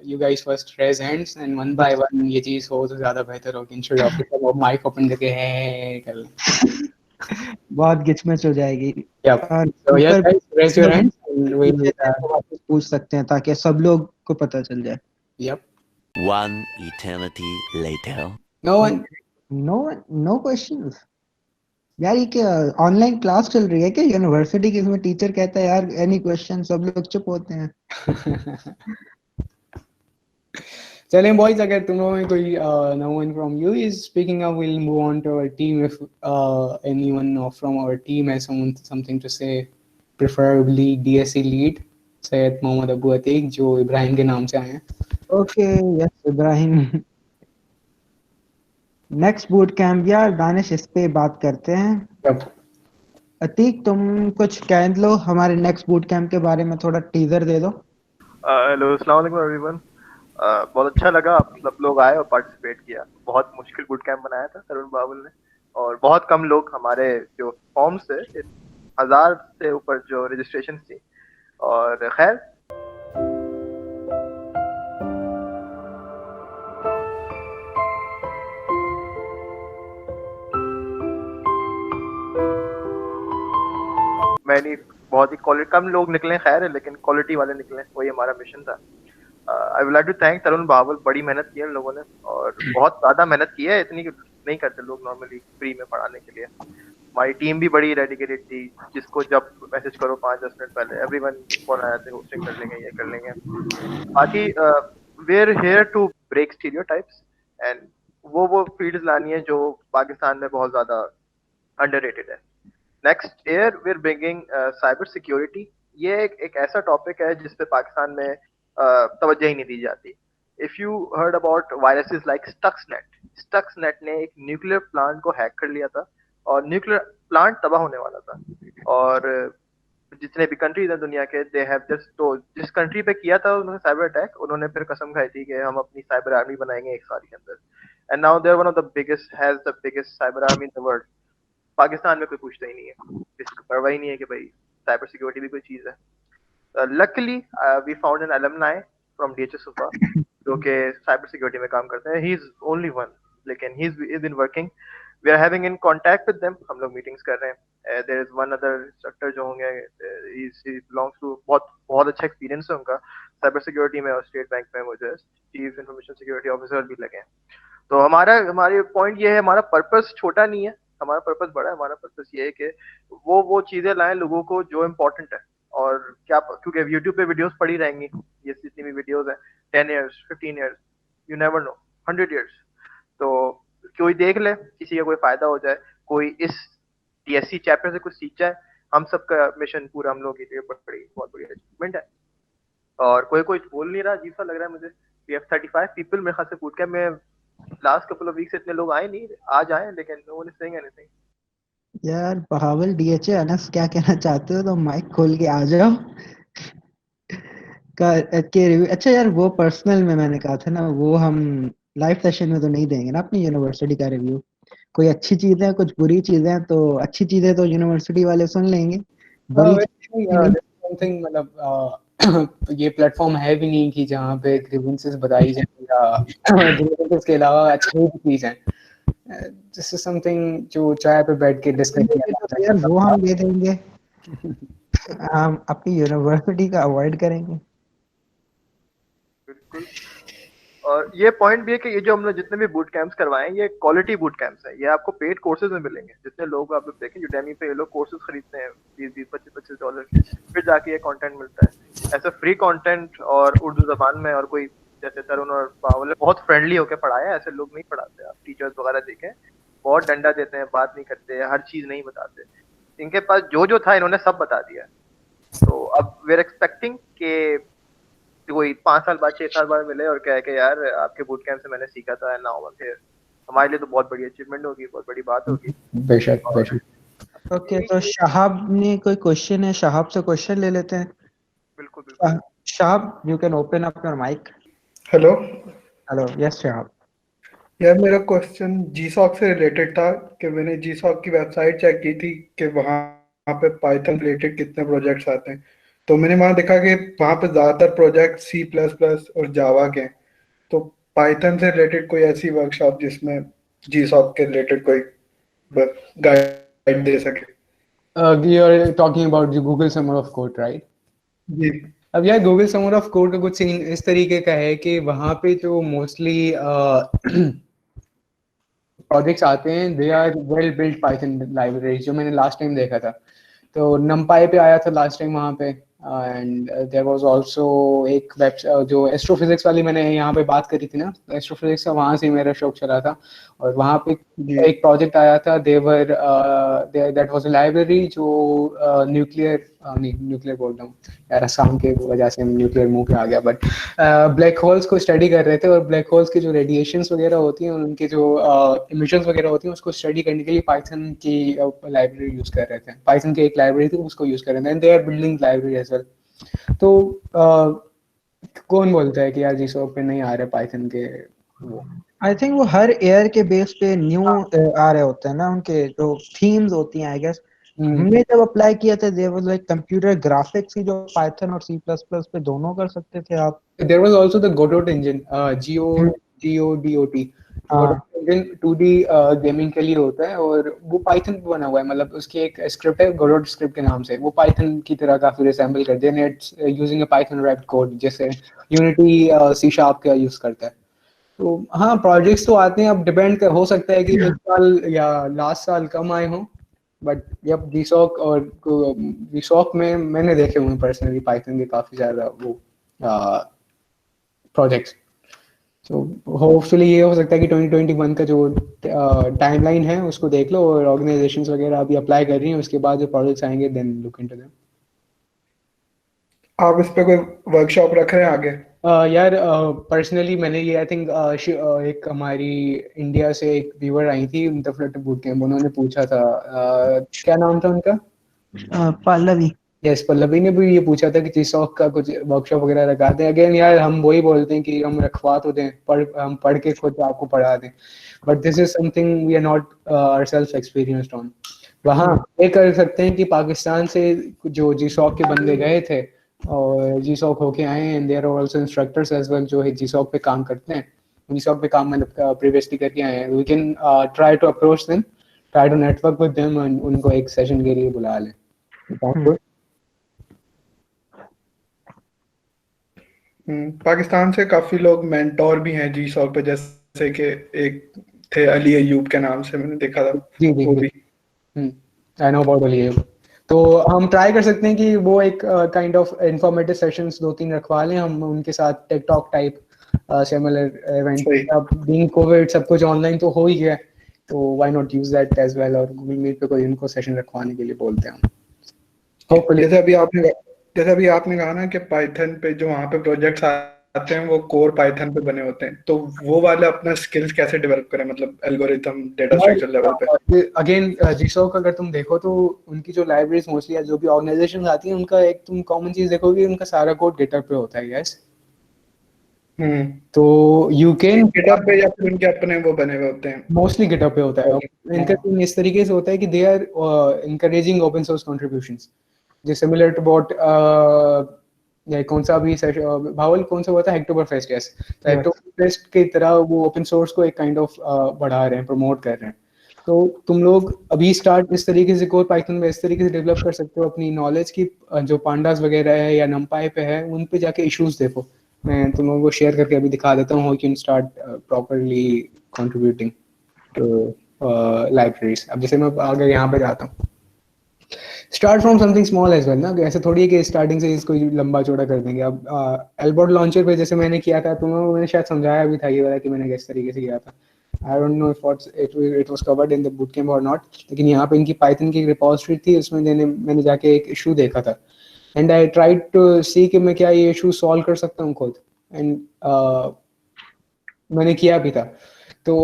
you guys first raise hands and one by one ये चीज हो तो ज्यादा बेहतर होगी। इंस्टेड ऑफ सब माइक ओपन करके है कर बहुत गिचमिच हो जाएगी। Yep. So yes, guys, raise your hands and we'll वापस पूछ सकते हैं ताकि सब लोग को पता चल जाए। Yep. One eternity later. No one. No questions। यार ये क्या ऑनलाइन क्लास चल रही है क्या यूनिवर्सिटी की? इसमें टीचर कहता है यार एनी क्वेश्चन, सब लोग चुप होते हैं। चलें बॉयज, अगर तुम लोगों में कोई no one from you is speaking up, we'll move on to our team. If anyone from our team has something to say, preferably DSC lead Syed Mohammad Abu Atiq जो इब्राहिम के नाम से आए हैं। Okay, yes Ibrahim. Next boot camp यार दानिश इस पे बात करते हैं। Yep. अतीक तुम कुछ कह लो हमारे नेक्स्ट बूट कैंप के बारे में, थोड़ा टीजर दे दो। हेलो, अस्सलाम वालेकुम एवरीवन। बहुत अच्छा लगा आप सब लोग आए और पार्टिसिपेट किया। बहुत मुश्किल बूट कैंप बनाया था तरुण बाबुल ने और बहुत कम लोग, हमारे जो फॉर्म्स थे 1000 से ऊपर जो रजिस्ट्रेशन थी। और खैर मैंने बहुत ही क्वालिटी कम लोग निकले, खैर है, लेकिन क्वालिटी वाले निकले, वही हमारा मिशन था। I would like to thank Tarun Babul. बड़ी मेहनत की है लोगों ने और बहुत ज़्यादा मेहनत की है, इतनी नहीं करते लोग नॉर्मली फ्री में पढ़ाने के लिए। हमारी टीम भी बड़ी डेडिकेटेड थी, जिसको जब मैसेज करो 5-10 मिनट पहले एवरीवन फोन आ जाते, होस्टिंग कर लेंगे, ये कर लेंगे। बाकी we are here to break stereotypes and वो फील्ड्स लानी है जो पाकिस्तान में बहुत ज्यादा अंडररेटेड है। Next year we are bringing cyber security. ये एक ऐसा टॉपिक है जिस पे पाकिस्तान में तवज्जो ही नहीं दी जाती। If you heard about viruses like Stuxnet ने एक न्यूक्लियर प्लांट को हैक कर लिया था और न्यूक्लियर प्लांट तबाह होने वाला था। और जितने भी कंट्रीज हैं दुनिया के, दे हैव जस्ट, तो जिस कंट्री पे किया था उन्होंने साइबर अटैक, उन्होंने फिर कसम खाई थी कि हम अपनी साइबर आर्मी बनाएंगे 1 साल के अंदर। And now they are one of the biggest, has the biggest cyber army in the world. Pakistan में कोई पूछता ही नहीं है, इसको परवाह ही नहीं है कि भाई साइबर सिक्योरिटी भी कोई चीज है। Luckily we found an alumni from DHS सुपा जो कि साइबर सिक्योरिटी में काम करते हैं। ही इज ओनली वन, लेकिन he is been working, we are having in contact with them, हम लोग मीटिंग्स कर रहे हैं। There is one other instructor जो होंगे, ही बिलोंग्स टू, बहुत अच्छा एक्सपीरियंस है उनका साइबर सिक्योरिटी में, और स्टेट बैंक में मुझे चीफ इंफॉर्मेशन सिक्योरिटी ऑफिसर भी लगे हैं। तो हमारे पॉइंट ये है, हमारा पर्पस छोटा नहीं है, हमारा पर्पस बड़ा है। हमारा पर्पस ये है कि वो चीजें लाएं लोगों को जो इम्पोर्टेंट है। और क्या, क्योंकि यूट्यूब पे वीडियोस पड़ी रहेंगी, ये जितनी भी वीडियोस हैं, 10 years 15 years, you never know, 100 years, तो कोई देख ले, किसी का कोई फायदा हो जाए, कोई इस टीएससी चैप्टर से कुछ सीख जाए, हम सबका मिशन पूरा हम लोगों के लिए बहुत बड़ी अचीवमेंट है। और कोई बोल नहीं रहा, अजीब सा लग रहा है मुझे। वी हैव 35 पीपल, मेरे ख्याल से बूट कैंप में लास्ट कपल ऑफ वीक से इतने लोग आए नहीं, आज आए, लेकिन no one is saying anything. यार बहावल, डीएचए, अनस, क्या कहना चाहते हो तो माइक खोल के आ जाओ के रिव्यू। अच्छा यार, वो पर्सनल में मैंने कहा था ना, वो हम लाइव सेशन में तो नहीं देंगे ना अपनी यूनिवर्सिटी का रिव्यू। कोई अच्छी चीजें, कुछ बुरी चीजें, तो अच्छी चीजें तो यूनिवर्सिटी वाले सुन लेंगे, बुरी समथिंग, मतलब ये प्लेटफॉर्म है भी नहीं कि जहाँ पे ग्रीवेंसेस बताई जाए या ग्रीवेंसेस के अलावा अच्छी चीज है। दिस इज समथिंग जो चाय पे बैठ के डिस्कस किया जाता है। यार वो हम दे देंगे, हम अपनी यूनिवर्सिटी का अवॉइड करेंगे। बिल्कुल। और ये पॉइंट भी है कि ये जो हम लोग जितने भी बूट कैंप्स करवाएं, ये क्वालिटी बूट कैंप्स हैं, ये आपको पेड कोर्सेज में मिलेंगे। जितने लोग आप लोग देखें यूडेमी पे, ये लोग कोर्सेज खरीदते हैं $20-25 के, फिर जाके ये कंटेंट मिलता है। ऐसा फ्री कंटेंट और उर्दू जबान में, और कोई जैसे तरुण और पावल ने बहुत फ्रेंडली होकर पढ़ाया है, ऐसे लोग नहीं पढ़ाते। आप टीचर्स वगैरह देखें, बहुत डंडा देते हैं, बात नहीं करते, हर चीज नहीं बताते। इनके पास जो था इन्होंने सब बता दिया। तो अब वी आर एक्सपेक्टिंग कि कोई 5 साल बाद 6 साल बाद मिले और कहे कि यार आपके बूट कैंप से मैंने सीखा था, नाउ फिर हमारे लिए तो बहुत बड़ी अचीवमेंट होगी, बहुत बड़ी बात होगी। बेशक। ओके, तो शहाब ने कोई क्वेश्चन है, शहाब से क्वेश्चन ले लेते हैं। बिल्कुल। Shahab, you can open up your mic. Hello. Yes Shahab. यार मेरा क्वेश्चन जीसॉक से रिलेटेड था कि मैंने जीसॉक की वेबसाइट चेक की थी कि वहाँ पे पाइथन रिलेटेड कितने प्रोजेक्ट्स आते हैं। तो मैंने वहाँ देखा कि वहाँ पे ज़्यादातर प्रोजेक्ट C++ और जावा के। तो पाइथन से रिलेटेड कोई ऐसी वर्कशॉप जिसमें जीसॉक के रिलेटेड कोई गाइड दे सके। You are talking about the Google Summer of Code, right? जी। अब यार गूगल समर ऑफ कोड का कुछ सीन इस तरीके का है कि वहाँ पे जो मोस्टली प्रोजेक्ट्स आते हैं, they are well built Python library, जो मैंने लास्ट टाइम देखा था। तो नमपाई पे आया था लास्ट टाइम वहाँ पे, एंड देयर वाज आल्सो एक वेब जो एस्ट्रोफिजिक्स वाली मैंने यहाँ पे बात करी थी ना, एस्ट्रोफिजिक्स का वहाँ से मेरा शौक चला था। और वहाँ पे एक प्रोजेक्ट आया था, दैट वाज अ लाइब्रेरी जो न्यूक्लियर बोल रहा हूँ यार, असम के वजह से न्यूक्लियर मुंह पे आ गया, बट ब्लैक होल्स को स्टडी कर रहे थे। और ब्लैक होल्स की जो रेडिएशंस वगैरह होती हैं, उनके जो इमिशंस वगैरह होती हैं, उसको स्टडी करने के लिए पाइथन की लाइब्रेरी यूज कर रहे थे। पाइथन की एक लाइब्रेरी थी, उसको यूज कर रहे थे, and they are building library as well. तो कौन बोलता है कि यार जीसॉक पे नहीं आ रहे पाइथन के वो? आई थिंक वो हर ईयर के बेस पे न्यू आ रहे होते हैं ना, उनके जो थीम्स होती हैं। आई गेस हमने जब अप्लाई किया था, there was like computer graphics की, जो पाइथन और C++ पे दोनों कर सकते थे आप। There was also the Godot engine, GODOT engine 2D gaming के लिए होता है, और वो पाइथन पे बना हुआ है। मतलब उसकी एक स्क्रिप्ट है गोडोट स्क्रिप्ट के नाम से, वो पाइथन की तरह काफी रिसेंबल करते हैं, it's using a Python wrapped code, जैसे यूनिटी C# का यूज करता है। तो हाँ, प्रोजेक्ट्स तो आते हैं। अब डिपेंड हो सकता है कि इस साल या लास्ट साल कम आए हों, बट यप जीसॉक और जीसॉक में मैंने देखे हुए पर्सनली पाइथन के काफी ज्यादा वो प्रोजेक्ट्स। सो होपफुली ये हो सकता है कि 2021 का जो टाइमलाइन है उसको देख लो और ऑर्गेनाइजेशंस वगैरह अभी अप्लाई कर रही हैं, उसके बाद जो प्रोजेक्ट्स आएंगे देन लुक इनटू देम। आप इस पे कोई वर्कशॉप रख रहे हैं आगे? यार पर्सनली मैंने ये आई थिंक एक हमारी इंडिया से एक व्यूअर आई थी द फ्लटर बूट कैंप, उन्होंने पूछा था क्या नाम था उनका? पल्लवी। यस, पल्लवी ने भी ये पूछा था कि जीसॉक का कुछ वर्कशॉप वगैरह रखाते हैं। अगेन यार हम वही बोलते हैं कि हम रखवा तो दें, हम पढ़ के खुद आपको पढ़ा दें, but this is something we are not ourself experienced on. वहाँ ये कर सकते हैं कि पाकिस्तान से जो जीसॉक के बंदे गए थे और जीसॉक होके आए हैं, there are also instructors as well जो है जीसॉक पे काम करते हैं, जीसॉक पे काम मैंने प्रीवियसली करके आए हैं। We can try to approach them, try to network with them and उनको एक सेशन के लिए बुला लें। पाकिस्तान से काफी लोग मेंटोर भी हैं जीसॉक पे, जैसे कि एक थे अली अयूब के नाम से, मैंने देखा था। जी वो भी I know about Ali Ayub. तो हम ट्राई कर सकते हैं कि वो एक काइंड ऑफ इंफॉर्मेटिव सेशंस 2-3 रखवा लें हम उनके साथ, tech talk type similar event. अब बीइंग कोविड सब कुछ ऑनलाइन तो हो ही गया, तो why not use that as well, और गूगल मीट पे कोई उनको सेशन रखवाने के लिए बोलते हैं हम। होपफुली जैसे अभी आपने कहा ना कि पाइथन पे जो वहाँ पे प्रोजेक्ट्स आते हैं वो कोर पाइथन पे बने होते हैं, तो वो वाला अपना स्किल्स कैसे डेवलप करें, मतलब एल्गोरिथम डेटा स्ट्रक्चर लेवल पे? अगेन जीसॉक अगर तुम देखो तो उनकी जो लाइब्रेरीज मोस्टली जो भी ऑर्गेनाइजेशन आती है उनका एक तुम कॉमन चीज देखोगे, उनका सारा कोड गिटहब पे होता है। यस, तो यू कैन गिटहब पे या फिर उनके अपने वो बने हुए होते हैं? मोस्टली गिटहब पे होता है। इनका सीन इस तरीके से होता है कि they are encouraging open source contributions, जो सिमिलर टू व्हाट कौन सा अभी भावल कौन सा हुआ था, हेक्टोबर फेस्ट। यस, तो हेक्टोबर फेस्ट की तरह वो ओपन सोर्स को एक काइंड ऑफ बढ़ा रहे हैं, प्रमोट कर रहे हैं। तो तुम लोग अभी स्टार्ट इस तरीके से कोर पाइथन में इस तरीके से डेवलप कर सकते हो अपनी नॉलेज की, जो पांडास वगैरह है या नमपाई पे है उन पे जाके इश्यूज देखो। मैं तुम लोगों को शेयर करके अभी दिखा देता हूँ, how can start properly contributing to libraries. अब जैसे मैं आगे यहाँ पे जाता हूँ, start from something small as well ना, ऐसे थोड़ी है कि स्टार्टिंग से इसको लंबा चौड़ा कर देंगे। अब एल्बर्ट लॉन्चर पे जैसे मैंने किया था, तुम्हें मैंने शायद समझाया भी था ये वाला कि मैंने किस तरीके से किया था। आई don't know if it was covered in the boot camp और नॉट, लेकिन यहाँ पे इनकी पाइथन की रिपोजिटरी थी, उसमें मैंने जाके एक इशू देखा था एंड आई ट्राइड टू सी कि मैं क्या ये इशू सॉल्व कर सकता हूँ खुद, एंड मैंने किया भी था। तो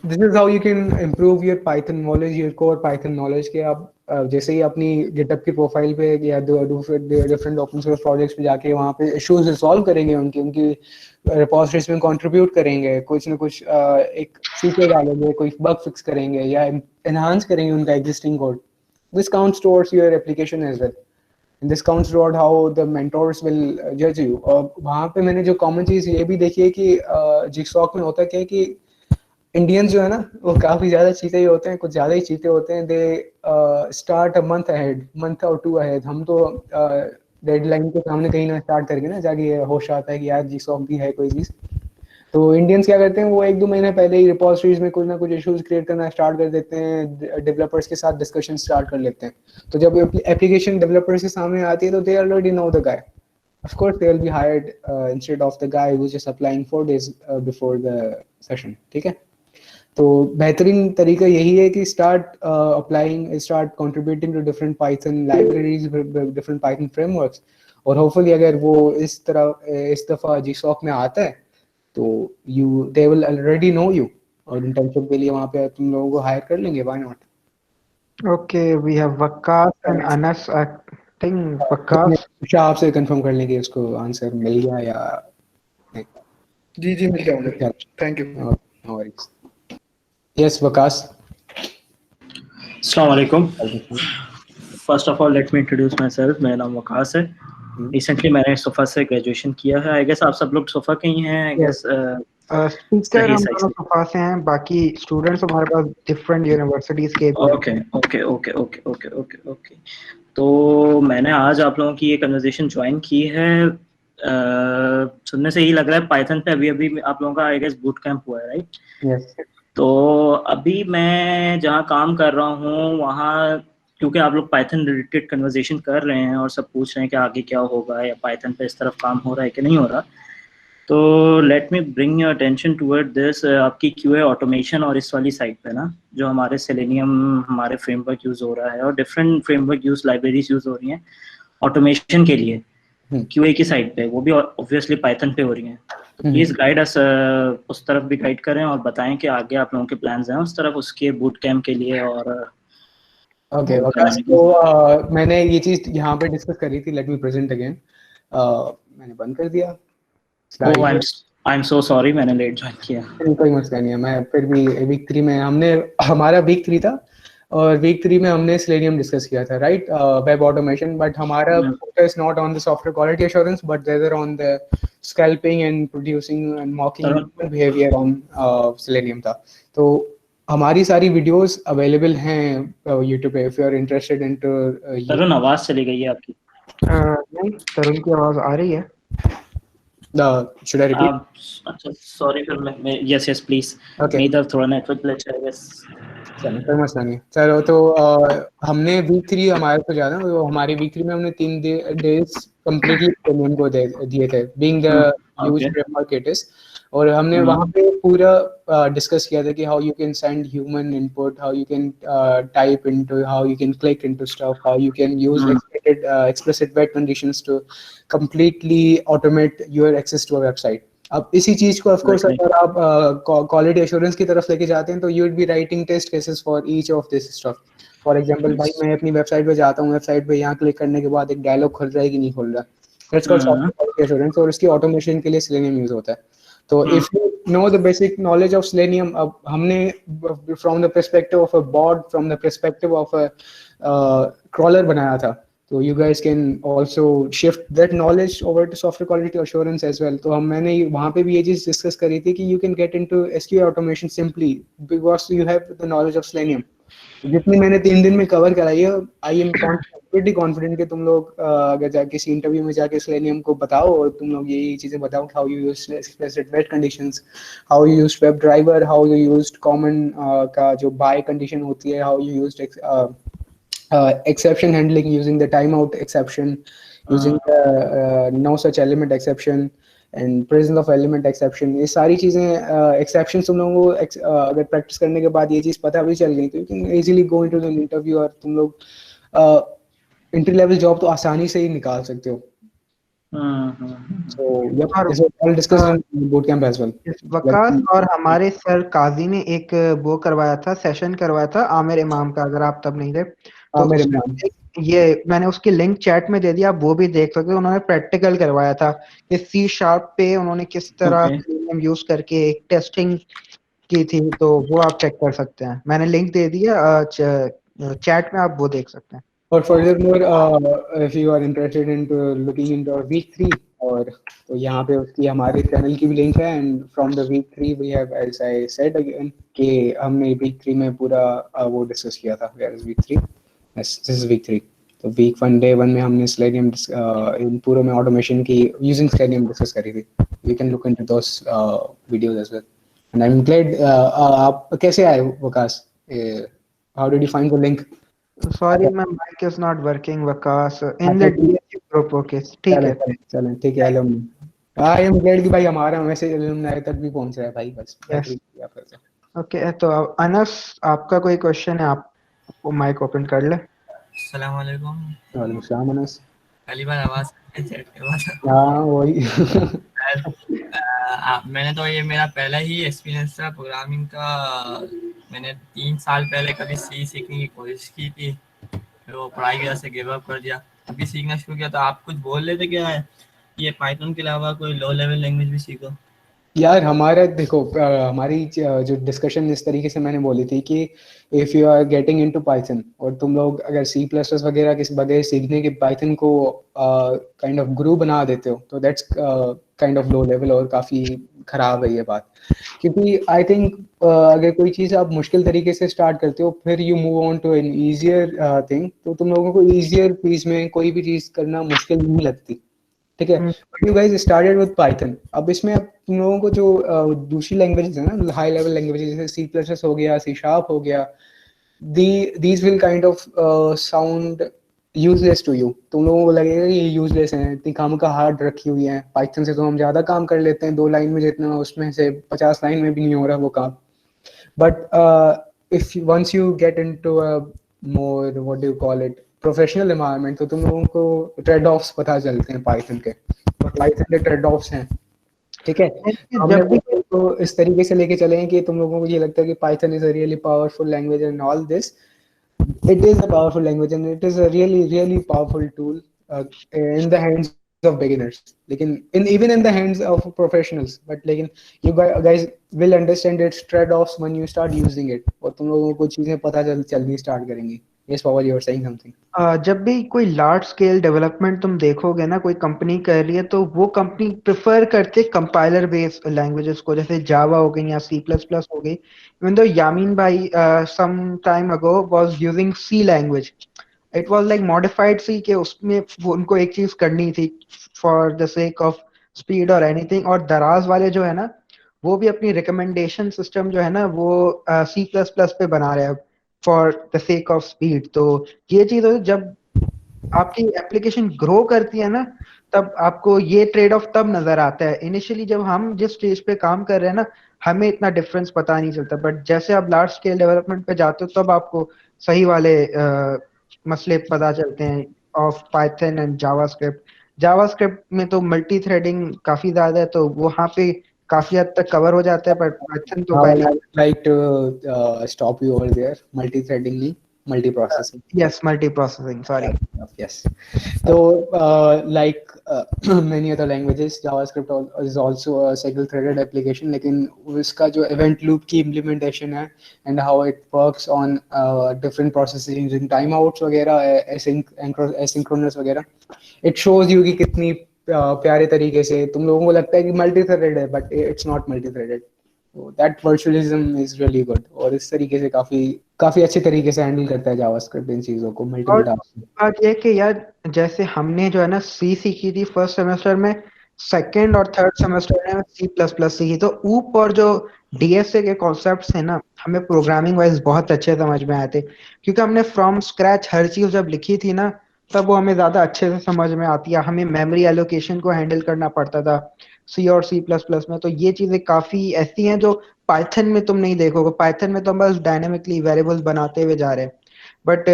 this is how you can improve your Python knowledge, your core Python knowledge के आप जैसे ही अपनी गिटहब की प्रोफाइल पे या डिफरेंट ओपन सोर्स प्रोजेक्ट्स पे जाके वहाँ पे इश्यूज रिजॉल्व करेंगे, उनकी रिपोजिटरीज में कंट्रीब्यूट करेंगे, कुछ ना कुछ एक फीचर डालेंगे, कोई बग फिक्स करेंगे या एनहांस करेंगे उनका existing code, this counts towards your application as well, and this counts toward how the mentors will जज यू। और वहाँ पे मैंने जो कॉमन चीज़ ये भी देखी है कि जीसॉक में होता क्या है कि इंडियंस जो है ना वो काफी ज्यादा चीते ही होते हैं, कुछ ज्यादा ही चीते होते हैं। They start a month ahead, month और 2 अहेड। हम तो डेडलाइन के सामने कहीं ना स्टार्ट करके ना जाके ये होश आता है कि यार जीसॉक भी है कोई चीज। तो इंडियंस क्या करते हैं, वो 1-2 महीने पहले ही रिपोजिटरीज में कुछ ना कुछ इश्यूज क्रिएट करना स्टार्ट कर देते हैं, डेवलपर्स के साथ डिस्कशन स्टार्ट कर लेते हैं। तो जब एप्लीकेशन डेवलपर्स के सामने आती है तो they already know the guy, of course they will be hired instead of the guy who's just applying 4 days before the session। ठीक है, तो बेहतरीन तरीका यही है कि start applying, start contributing to different Python libraries, different Python frameworks, और hopefully अगर वो इस दफा जीसॉक में आता है तो they will already know you, और इंटर्नशिप के लिए वहाँ पे तुम लोगों को हायर कर लेंगे, why not. Okay, we have Waqas and Anas. I think Waqas. Shah आपसे कंफर्म कर लेंगे उसको आंसर मिल गया या नहीं। जी मिल गया मुझे, thank you. No worries. Yes Waqas. अस्सलाम वालेकुम। First of all let me introduce myself. मेरा नाम वकास है। रिसेंटली मैंने सोफा से ग्रेजुएशन किया है। आई गेस आप सब लोग सोफा के ही हैं। आई गेस स्पीकर हम दोनों सोफा से हैं, बाकी स्टूडेंट्स हमारे पास डिफरेंट यूनिवर्सिटीज के। ओके। तो मैंने आज आप लोगों की ये कन्वर्सेशन ज्वाइन की है। सुनने से ही लग रहा है पाइथन पे अभी आप लोगों का आई गेस बूट कैंप हुआ है, राइट? यस। तो अभी मैं जहाँ काम कर रहा हूँ वहाँ, क्योंकि आप लोग पाइथन रिलेटेड कन्वर्सेशन कर रहे हैं और सब पूछ रहे हैं कि आगे क्या होगा या पाइथन पे इस तरफ काम हो रहा है कि नहीं हो रहा, तो let me bring your attention toward this. आपकी क्यूए ऑटोमेशन और इस वाली साइड पे ना, जो हमारे सेलेनियम हमारे फ्रेमवर्क यूज़ हो रहा है और different framework use libraries use हो रही हैं ऑटोमेशन के लिए क्यूए की साइड पे, वो भी ऑब्वियसली पाइथन पे हो रही हैं। तो प्लीज़ गाइड अस, उस तरफ भी गाइड करें और बताएं कि आगे आप लोगों के प्लान्स हैं उस तरफ, उसके बूट कैम्प के लिए और ओके वकास, तो मैंने ये चीज यहाँ पे डिस्कस करी थी, लेट मी प्रेजेंट अगेन। मैंने बंद कर दिया ओह आई एम सो सॉरी, मैंने लेट ज्वाइन किया। कोई मसला नहीं है। मैं फिर भी वीक 3 में हमने, हमारा वीक 3 था और वीक 3 में हमने सेलेनियम डिस्कस किया था, राइट, वेब ऑटोमेशन, बट हमारा focus not on the software quality assurance but rather on the scalping and producing and mocking human behaviour on Selenium था। तो हमारी सारी वीडियोस अवेलेबल हैं YouTube पे, if you are interested into. Tarun, आवाज चली गई है आपकी। नहीं, तरुण की आवाज आ रही है। should I repeat? अच्छा सॉरी, फिर मैं यस यस प्लीज। Okay. मेरी तरफ थोड़ा नेटवर्क ग्लिच है बस। चलो कोई मसला नहीं। चलो तो हमने वीक 3 हमारे को जाना, तो हमारे वीक 3 में हमने 3 डेज कम्प्लीटली सेलेनियम को दिए थे, being the huge framework it is. और हमने वहाँ पे पूरा डिस्कस किया था कि how you can send human input, how you can type into, how you can click into stuff, how you can use explicit wait conditions to completely automate your access to a website. अब इसी चीज को of course अगर आप quality assurance की तरफ लेके जाते हैं तो you would be writing test cases for each of this stuff. For example, भाई मैं अपनी वेबसाइट पे जाता हूँ, वेबसाइट पे यहाँ क्लिक करने के बाद एक डायलॉग खुल रहा है कि नहीं खुल रहा, that's called software quality assurance, और इसकी ऑटोमेशन के लिए सेलेनियम यूज होता है। तो if you know the basic knowledge of Selenium, अब हमने from the perspective of a bot, from the perspective of a crawler बनाया था, तो you guys can also shift that knowledge over to software quality assurance as well। तो मैंने वहाँ पे भी ये चीज़ डिस्कस करी थी कि you can get into SQL automation simply because you have the knowledge of Selenium। जितनी मैंने 3 दिन में कवर कराई है, I am pretty confident कि तुम लोग अगर जाके किसी इंटरव्यू में जाके Selenium को बताओ और तुम लोग यही चीज़ें बताओ, how you use explicit wet conditions, how you used WebDriver, how you used common का जो by condition होती है, how you used exception handling using the timeout exception, using the no such element exception and presence of element exception। ये सारी चीजें exceptions तुम लोगों को अगर प्रैक्टिस करने के बाद ये चीज पता भी चल गई तो you can easily go into the interview और तुम लोग entry level job तो आसानी से ही निकाल सकते हो। So yep, this was all discussed in boot camp as well। Waqas और हमारे सर काजी ने एक वो करवाया था, सेशन करवाया था आमिर इमाम का, अगर आप तब नहीं थे तो ये मैंने उसकी लिंक चैट में दे दिया, आप वो भी देख सकते हो। उन्होंने प्रैक्टिकल करवाया था कि C# पे उन्होंने किस तरह यूज करके एक टेस्टिंग की थी, तो वो आप चेक कर सकते हैं। मैंने लिंक दे दिया चैट में, आप वो देख सकते हैं। और furthermore, if you are interested into looking into week 3, और तो यहाँ पे उसकी हमारे चैनल की भी लिंक है, and from the week 3 we have, as I said again, कि हमने week 3 में पूरा वो डिस्कस किया था। Where is week 3? Yes, this is week 3। तो week 1 day 1 में हमने Selenium इन पूरे में ऑटोमेशन की using Selenium डिस्कस करी थी। You can look into those videos as well। And I'm glad आप कैसे आए Waqas? How did you find the link? Sorry, my mic is not working, Vakas, in the DSU group। Okay, ठीक है। चलें ठीक है। I am glad कि भाई हमारा मैसेज alumni तक भी पहुंच रहा है भाई, बस। ओके, तो अनस आपका कोई क्वेश्चन है, आप माइक ओपन कर ले। अस्सलाम वालेकुम। वालेकुम सलाम अनस। पहली बार आवाज चैट के बाद। हाँ वही। मैंने तो ये मेरा पहला ही एक्सपीरियंस था प्रोग्रामिंग का। मैंने 3 साल पहले कभी सी सीखने की कोशिश की थी, फिर वो पढ़ाई की वजह से गिव अप कर दिया। अभी सीखना शुरू किया। तो आप कुछ बोल रहे थे क्या ये पाइथन के अलावा कोई लो लेवल लैंग्वेज भी सीखो? यार हमारा देखो, हमारी जो डिस्कशन इस तरीके से मैंने बोली थी कि if you are getting into Python और तुम लोग अगर C++ वगैरह के बगैर सीखने के पाइथन को काइंड ऑफ गुरु बना देते हो तो that's kind of low level और काफ़ी ख़राब है ये बात। क्योंकि आई थिंक अगर कोई चीज़ आप मुश्किल तरीके से स्टार्ट करते हो फिर you move on to an easier thing, तो तुम लोगों को ईजियर चीज़ में कोई भी चीज़ करना मुश्किल नहीं लगती। ठीक है, but you guys started with Python. अब इसमें अब तुम लोगों को जो दूसरी लैंग्वेजेस है ना, हाई लेवल लैंग्वेजेस जैसे सी प्लस हो गया, सी शार्प हो गया, these will kind of sound useless to you। तुम लोगों को लगेगा कि ये यूजलेस है, इतनी काम का हार्ड रखी हुई है, पाइथन से तो हम ज्यादा काम कर लेते हैं, 2 लाइन में जितना उसमें से 50 लाइन में भी नहीं हो रहा वो काम। But if once you get into a more, what do you call it, professional environment, तो तुम लोगों को ट्रेड ऑफ्स पता चलते हैं पाइथन के, और पाइथन के ट्रेड ऑफ्स हैं। ठीक है, हमने जब भी तो इस तरीके से लेके चले हैं कि तुम लोगों को ये लगता है कि Python is a really powerful language and all this. It is a powerful language and it is a really powerful tool in the hands of beginners, लेकिन even in the hands of professionals, but लेकिन you guys will understand its trade-offs when you start using it, और तुम लोगों को चीजें पता चलनी start करेंगी। Yes, Pawan, you were saying something. जब भी कोई लार्ज स्केल डेवलपमेंट तुम देखोगे ना, कोई कंपनी कर रही है, तो वो कंपनी प्रेफर करते कंपाइलर बेस्ड लैंग्वेजेस को, जैसे जावा हो गई या सी प्लस प्लस हो गई। इवन दो यामीन भाई some time ago was using C language, it was like modified C, के उसमें वो उनको एक चीज करनी थी for the sake of speed और एनीथिंग। और दराज वाले जो है ना, वो भी अपनी रिकमेंडेशन सिस्टम जो है ना, वो सी प्लस प्लस पे बना रहे हैं for the sake of speed. तो ये चीज जब आपकी एप्लीकेशन ग्रो करती है ना, तब आपको ये ट्रेड ऑफ तब नजर आता है। इनिशियली जब हम जिस स्टेज पे काम कर रहे हैं ना, हमें इतना डिफरेंस पता नहीं चलता, बट जैसे आप लार्ज स्केल डेवलपमेंट पे जाते हो, तब आपको सही वाले मसले पता चलते हैं ऑफ पाइथन एंड जावास्क्रिप्ट में तो मल्टी थ्रेडिंग काफी ज्यादा है, तो वहां पे काफी हद तक कवर हो जाता है, बट पाइथन तो I पहले। would like to stop you over there. Multi-threading नहीं, multi-processing. Yes, multi-processing, sorry. Yes. So, like many other languages, JavaScript is also a single-threaded application. लेकिन उसका जो event loop की implementation है and how it works on different processes using timeouts वगैरह, asynchronous वगैरह, it shows you कि कितनी प्यारे तरीके से तुम लोगों को लगता है कि multi-threaded है, but it's not multi-threaded. So that virtualism is really good, और इस तरीके से काफी अच्छे तरीके से हैंडल करता है जावास्क्रिप्ट इन चीजों को, मल्टीपल और टास्क। बात ये कि यार, जैसे हमने जो है ना सी सीखी थी फर्स्ट सेमेस्टर में, सेकंड और थर्ड सेमेस्टर में सी प्लस प्लस सीखी, तो ऊप और जो डीएसए के कॉन्सेप्ट्स हैं ना, हमें प्रोग्रामिंग वाइज बहुत अच्छे समझ में आए थे, क्योंकि हमने फ्रॉम स्क्रैच हर चीज जब लिखी थी ना, तब वो हमें ज्यादा अच्छे से समझ में आती है। हमें मेमोरी एलोकेशन को हैंडल करना पड़ता था सी और सी प्लस प्लस में, तो ये चीजें काफी ऐसी हैं जो पाइथन में तुम नहीं देखोगे। पाइथन में तो हम बस डायनेमिकली वेरिएबल्स बनाते हुए जा रहे हैं, but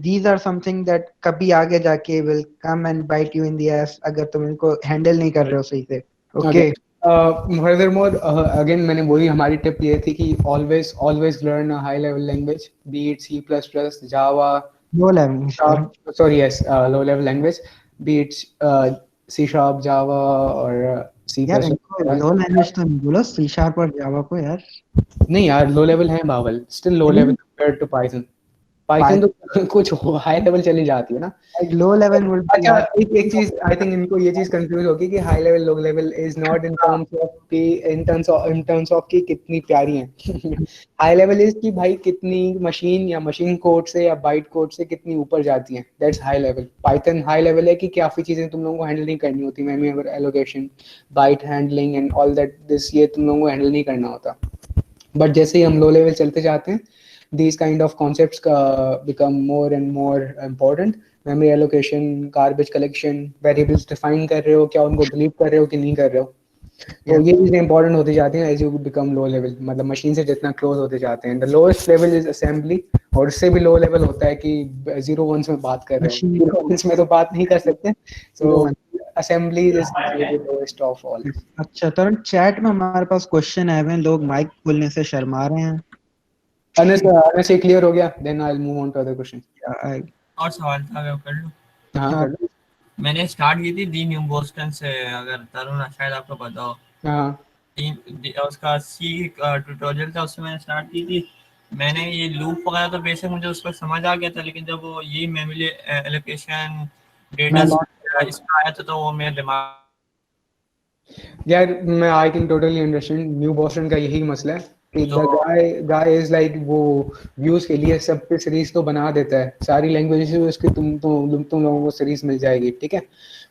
these are something that कभी आगे जाके will come and bite you in the ass अगर तुम इनको हैंडल नहीं कर रहे हो सही से। ओके, furthermore, again मैंने वही हमारी टिप ये थी कि always learn a high level language, be it C++, Java, low level sorry, yes, low level language, be it C Sharp, Java और C++। यार, इनको लो लैंग्वेज तो नहीं बोलो, सी शार्प और जावा को यार। नहीं यार, लो लेवल है Bahawal, still low level compared to Python. Python तो कुछ हाई लेवल चली जाती है ना। Low level would be. अच्छा, एक चीज आई थिंक इनको ये चीज कंफ्यूज होगी कि high level low level is not in terms of कि कितनी प्यारी हैं। हाई लेवल इज कि भाई कितनी मशीन या मशीन कोड से या बाइट कोड से कितनी ऊपर जाती हैं, that's high level. Python high level है कि काफी चीजें तुम लोगों को हैंडल नहीं करनी होती, memory allocation, byte handling and all that, this ये तुम लोगों को हैंडल नहीं करना होता। बट जैसे ही हम लो लेवल चलते जाते हैं, these kind of concepts become more and more important. Memory allocation, garbage collection, variables define कर रहे हो क्या, उनको delete कर रहे हो कि नहीं कर रहे हो, तो ये चीजें important होती जाती हैं as you become low level, मतलब मशीन से जितना close होते जाते हैं। The lowest level is assembly, और उससे भी low level होता है कि 0 1s में बात कर रहे हो, 0 1s में तो बात नहीं कर सकते, so assembly is the lowest of all. अच्छा तरुण, चैट में हमारे पास क्वेश्चन आए हुए हैं, लोग माइक खोलने से शर्मा रहे हैं। अनस ये क्लियर हो गया, then I'll move on to other question. और सवाल था, मैं कर लूं? हाँ कर लो। मैंने स्टार्ट की थी दी न्यू बोस्टन से, अगर तरुण शायद आपको पता हो। हाँ, उसका सी ट्यूटोरियल था, उससे मैंने स्टार्ट की थी। मैंने ये लूप वगैरह तो बेसिक मुझे उसको समझ आ गया था, लेकिन जब वो यही मेमोरी एलोकेशन डेटा इसका आया था, तो वो मेरे दिमाग यार मैं I can totally understand. New Boston का यही मसला है कि द गाय इज लाइक वो व्यूज के लिए सब पे सीरीज तो बना देता है, सारी लैंग्वेजेस में उसकी तुम लोगों को सीरीज मिल जाएगी, ठीक है,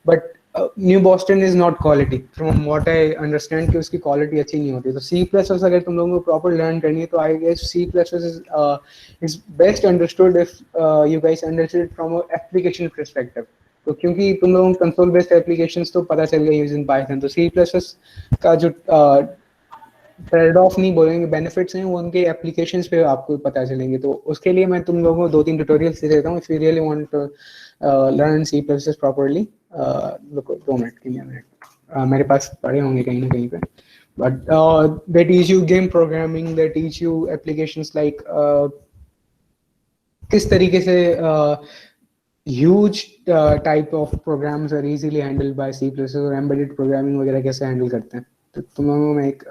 but new Boston is not quality from what I understand कि उसकी क्वालिटी अच्छी नहीं होती. तो सी प्लस प्लस अगर तुम लोगों को प्रॉपर लर्न करनी है तो I guess C plus plus is best understood if you guys understood from application perspective. तो क्योंकि तुम लोगों को कंसोल बेस्ड एप्लीकेशंस तो पता चल गई यूजिंग पाइथन, तो सी प्लस प्लस का जो ट्रेड ऑफ नहीं बोलेंगे, बेनिफिट्स हैं वो उनके एप्लीकेशंस पे आपको पता चलेंगे. तो उसके लिए मैं तुम लोगों को 2-3 ट्यूटोरियल्स दे देता हूँ if you really want to learn C plus plus properly. 2 minute की मिनट मेरे पास पड़े होंगे कहीं ना कहीं पे. But they teach you game programming, they teach you applications like किस तरीके से huge type of programs are easily handled by C++ और embedded programming वगैरह कैसे handle करते हैं. तो तुम लोगों को मैं एक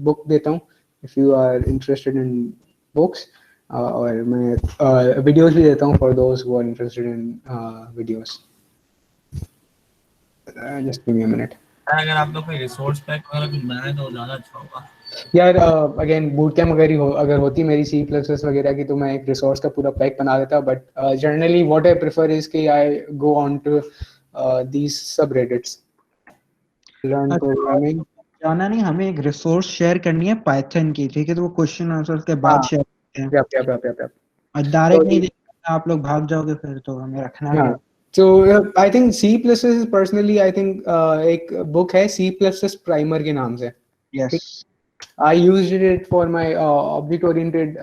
book देता हूँ if you are interested in books, और मैं videos भी देता हूँ for those who are interested in videos. Just give me a minute. अगर आप लोग कोई रिसोर्स पैक वगैरह कुछ बनाए तो ज़्यादा अच्छा होगा. यार अगेन बूट कैम्प अगर होती मेरी सी प्लस प्लस वगैरह की तो मैं एक रिसोर्स का पूरा पैक बना देता. But generally what I prefer is कि I go on to these subreddits learn programming. जाना नहीं, हमें एक रिसोर्स शेयर करनी है पाइथन की, ठीक है? तो वो क्वेश्चन आंसर के बाद शेयर करते हैं. और डायरेक्ट नहीं देखना, आप लोग भाग जाओगे फिर, तो हमें रखना है. So I think C++ personally I think एक बुक है C++ प्राइमर के नाम से. Yes. I used it for my object oriented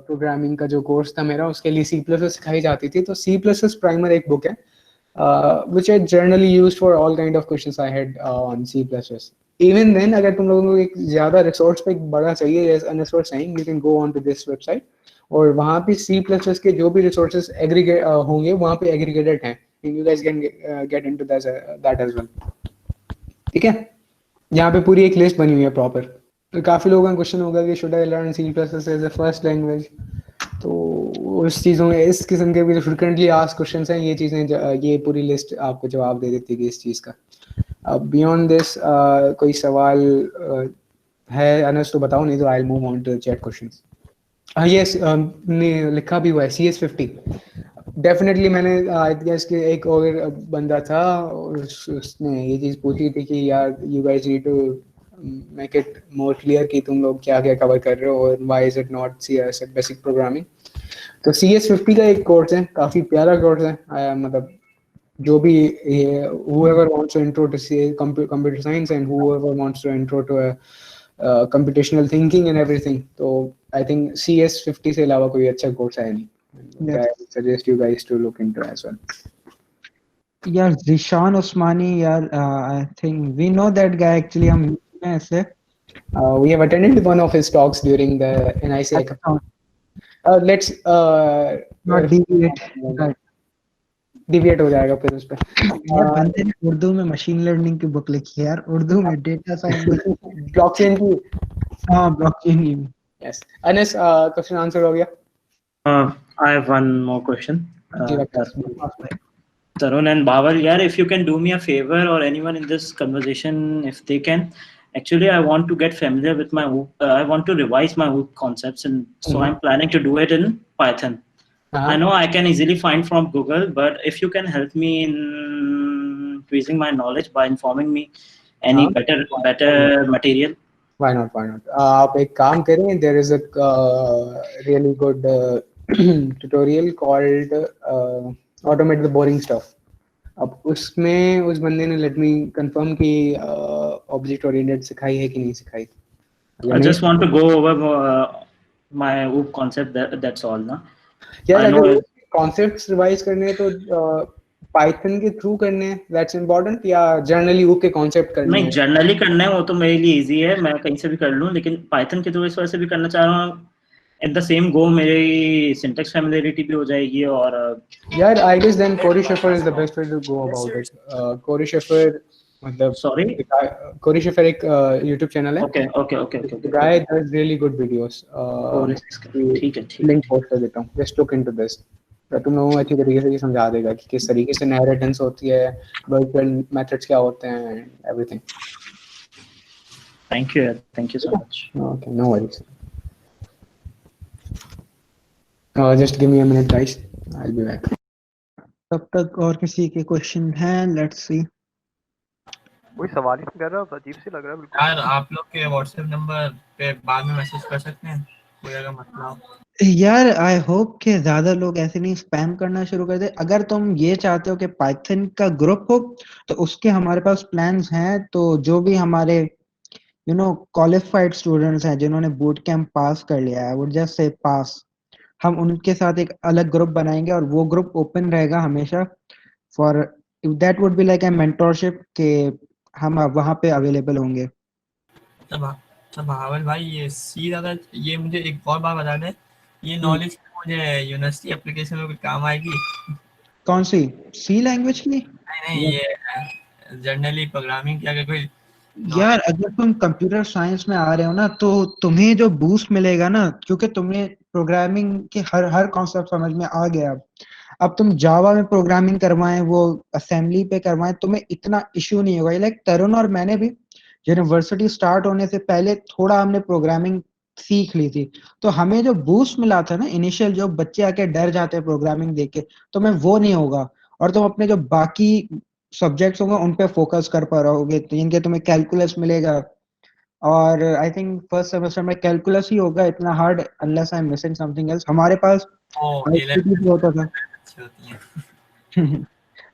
programming का जो कोर्स था मेरा, उसके लिए C++ सिखाई जाती थी. तो C++ प्राइमर एक बुक है which I generally used for all kind of questions I had on C++. Even then अगर तुम लोगों को एक ज़्यादा रिसोर्स पे बड़ा चाहिए, as Anas was saying, you can go on to this website. और वहाँ पे C++ के जो भी रिसोर्सेज एग्रीगेट होंगे वहाँ पे एग्रीगेटेड हैं. You guys can get into that as well. ठीक है, यहाँ पे पूरी एक लिस्ट बनी हुई है प्रॉपर. तो काफ़ी लोगों का क्वेश्चन होगा कि should I learn C++ as a first language. तो उस चीज़ों में इस किस्म के भी फ्रिक्वेंटली आस्क्ड क्वेश्चंस हैं, ये चीज़ें, ये पूरी लिस्ट आपको जवाब दे देती है इस चीज़ का. बियॉन्ड दिस कोई सवाल है अनस तो बताओ, नहीं तो I will move on to chat questions. Yes, ने लिखा भी हुआ है CS50. डेफिनेटली मैंने आई गेस कि एक और बंदा था और उसने ये चीज़ पूछी थी कि यार you guys need to make it more clear कि तुम लोग क्या क्या कवर कर रहे हो और why is it not CS basic programming. तो CS50 का एक कोर्स है, काफ़ी प्यारा कोर्स है. मतलब जो भी whoever wants to intro to computer science and whoever wants to intro to computational thinking and everything. तो I think CS50 से अलावा कोई अच्छा कोर्स है नहीं. I suggest you guys to look into as well. यार ज़ीशान उस्मानी, यार I think we know that guy actually. हम में ऐसे we have attended one of his talks during the NIC hackathon. Let's not deviate हो जाएगा फिर उस पे. यार बंदे ने उर्दू में मशीन लर्निंग की बुक लिखी है यार, उर्दू में डेटा साइंस, ब्लॉकचेन की. हाँ, ब्लॉकचेन की. Yes. Anas, question answer हो गया. I have one more question. Tarun and Bawal, yeah, if you can do me a favor, or anyone in this conversation, if they can, actually I want to get familiar with my I want to revise my OOP concepts, and so I'm planning to do it in Python. I know I can easily find from Google, but if you can help me in increasing my knowledge by informing me any better material. Why not? आप एक काम करें, there is a really good tutorial called automate the boring stuff. अब उसमें उस बंदे ने let me confirm कि object oriented सिखाई है कि नहीं सिखाई. I just want to go over my OOP concept. That's all, ना. यार अगर concepts revise करने हैं तो पाइथन के थ्रू करने हैं, दैट्स इम्पोर्टेंट, या जनरली OOP के कॉन्सेप्ट करने हैं? नहीं, जनरली करना है वो तो मेरे लिए इजी है, मैं कहीं से भी कर लूं, लेकिन पाइथन के थ्रू इस वजह से भी करना चाह रहा हूं. एट द सेम गो मेरी सिंटैक्स फैमिलियरिटी भी हो जाएगी. और यार I guess then Corey Schafer is the best way to go about it. Corey Schafer मतलब सॉरी, कोरी शेफर एक YouTube चैनल है. Okay. Guy does really good videos. ठीक है, लिंक पोस्ट कर देता हूं. Just look into this. तो तुम लोगों को अच्छी तरीके से ये समझा देगा कि किस तरीके से इनहेरिटेंस होती है, वर्बल मेथड्स क्या होते हैं, everything. Thank you so much. Okay, no worries. Just give me a minute guys, I'll be back. तब तक और किसी के क्वेश्चन हैं? Let's see. कोई सवाल ही नहीं कर रहा, अजीब सी लग रहा है बिल्कुल। यार आप लोग के व्हाट्सएप नंबर पे बाद में मैसेज कर सकते हैं कोई अगर मसला हो। यार आई होप कि ज्यादा लोग ऐसे नहीं स्पैम करना शुरू कर दे। अगर तुम ये चाहते हो कि पाइथन का ग्रुप हो तो उसके हमारे पास प्लान्स हैं। तो जो भी हमारे क्वालिफाइड स्टूडेंट्स हैं जिन्होंने बूट कैंप पास कर लिया है, वुड जस्ट से पास, हम उनके साथ एक अलग ग्रुप बनाएंगे और वो ग्रुप ओपन रहेगा हमेशा for that would be like a mentorship के हम वहां पे अवेलेबल होंगे। तब भावल भाई ये सी ज्यादा, ये मुझे एक और बात बता दें, ये नॉलेज मुझे यूनिवर्सिटी एप्लीकेशन में कुछ काम आएगी? कौन सी सी लैंग्वेज की? नहीं ये जनरली प्रोग्रामिंग की अगर कोई यार अगर तुम कंप्यूटर साइंस में आ रहे हो ना तो तुम्हें जो बूस्ट मिलेगा ना, क्योंकि तुम्हें प्रोग्रामिंग के हर हर कॉन्सेप्ट समझ में आ गया। अब तुम जावा में प्रोग्रामिंग करवाएं, वो असेंबली पे करवाएं, तुम्हें इतना इश्यू नहीं होगा। लाइक तरुण और मैंने भी यूनिवर्सिटी स्टार्ट होने से पहले थोड़ा हमने प्रोग्रामिंग सीख ली थी, तो हमें जो बूस्ट मिला था ना इनिशियल, जो बच्चे आके डर जाते हैं प्रोग्रामिंग देख के, तो मैं वो नहीं होगा। और तुम अपने जो बाकी सब्जेक्ट्स होंगे उन पे फोकस कर पा रहोगे, तो इनके तुम्हें कैलकुलस मिलेगा। और आई थिंक फर्स्ट सेमेस्टर में कैलकुलस ही होगा इतना hard, unless I am missing something else. हमारे पास आईसीटी भी होता था। अच्छी होती है।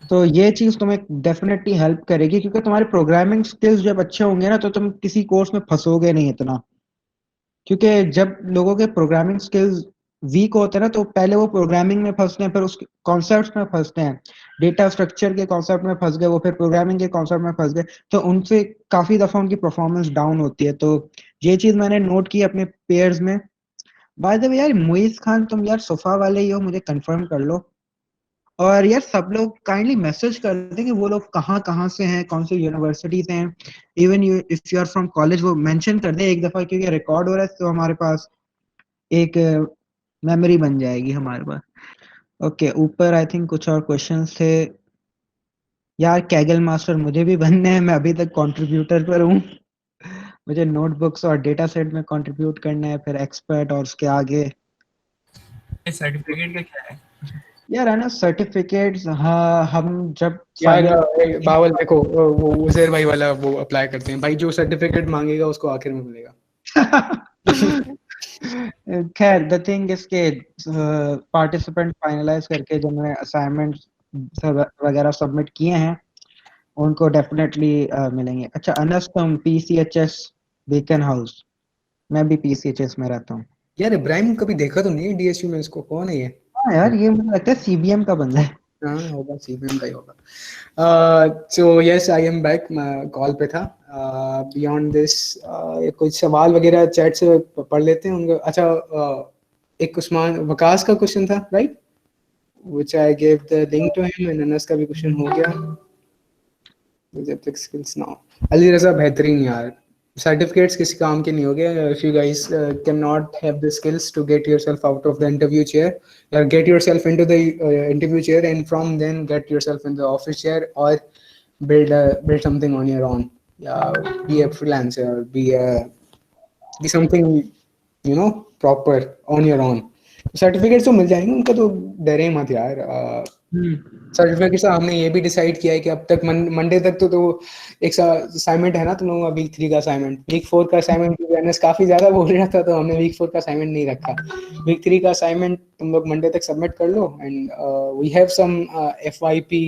तो ये चीज तुम्हें डेफिनेटली हेल्प करेगी, क्योंकि तुम्हारे प्रोग्रामिंग स्किल्स जब अच्छे होंगे ना तो तुम किसी कोर्स में फंसोगे नहीं इतना। क्योंकि जब लोगों के प्रोग्रामिंग स्किल्स वीक होते हैं ना तो पहले वो प्रोग्रामिंग में फंसते हैं, फिर उस कॉन्सेप्ट्स में फंसते हैं, डेटा स्ट्रक्चर के कॉन्सेप्ट में फंस गए, वो फिर प्रोग्रामिंग के कॉन्सेप्ट में फंस गए, तो उनसे काफी दफा उनकी परफॉर्मेंस डाउन होती है। तो ये चीज मैंने नोट की अपने पेयर्स में। बाय द वे यार मुइज खान, तुम यार सोफा वाले ही हो, मुझे कंफर्म कर लो। और यार सब लोग काइंडली मैसेज कर दें कि वो लोग कहाँ कहाँ से हैं, कौन सी यूनिवर्सिटी से हैं। Even you if you are from college, वो मेंशन कर दे एक दफा, क्योंकि रिकॉर्ड हो रहा है तो हमारे पास एक मेमोरी बन जाएगी हमारे पास। ओके, ऊपर आई थिंक कुछ और क्वेश्चंस थे। यार कैगल मास्टर मुझे भी बनना है, मैं अभी तक कंट्रीब्यूटर पर हूँ। मुझे नोटबुक्स और डेटा सेट में कंट्रीब्यूट करना है, फिर एक्सपर्ट और उसके आगे। सर्टिफिकेट का क्या है? यार है ना सर्टिफिकेट्स, हाँ हम जब यार फाइनल बावल देखो, वो उजैर भाई वाला वो अप्लाई करते हैं भाई, जो सर्टिफिकेट मांगेगा उसको आखिर में मिलेगा। खैर द थिंग इज के पार्टिसिपेंट फाइनलाइज करके जिन्होंने असाइनमेंट वगैरह सबमिट किए हैं उनको डेफिनेटली मिलेंगे। अच्छा अनस, तुम पीसीएचएस बेकन हाउस? मैं भी पीसीएचएस में रहता हूँ। यार इब्राहिम कभी देखा तो नहीं है डीएसयू में, इसको कौन है ये? हाँ यार ये मुझे लगता है सीबीएम का बंदा है। हाँ होगा, सीबीएम का ही होगा। So yes I am back, मैं कॉल पे था। बियॉन्ड दिस कुछ सवाल वगैरह चैट से पढ़ लेते हैं उनका। अच्छा एक उस्मान वकास का क्वेश्चन था right, which I give the link to him, and Anas का भी क्वेश्चन हो गया। स्किल्स नाउ, अली रजा बेहतरीन यार, सर्टिफिकेट्स किसी काम के नहीं हो गए if you guys cannot have the skills to get yourself out of the interview chair, or get yourself into the interview chair, and from then get yourself in the office chair, or build something on your own. Yeah, be a freelancer, be something proper on your own. Certificates तो मिल जाएंगे, उनका तो डरे मत यार। Certificate से हमने ये भी डिसाइड किया है कि अब तक मंडे तक तो एक असाइनमेंट है ना तुम लोगों का, वीक 3 का असाइनमेंट, वीक 4 का असाइनमेंट काफी ज्यादा बोल रहा था तो हमने वीक 4 का असाइनमेंट नहीं रखा। वीक 3 का असाइनमेंट तुम लोग मंडे तक सबमिट कर लो, and we have some FYP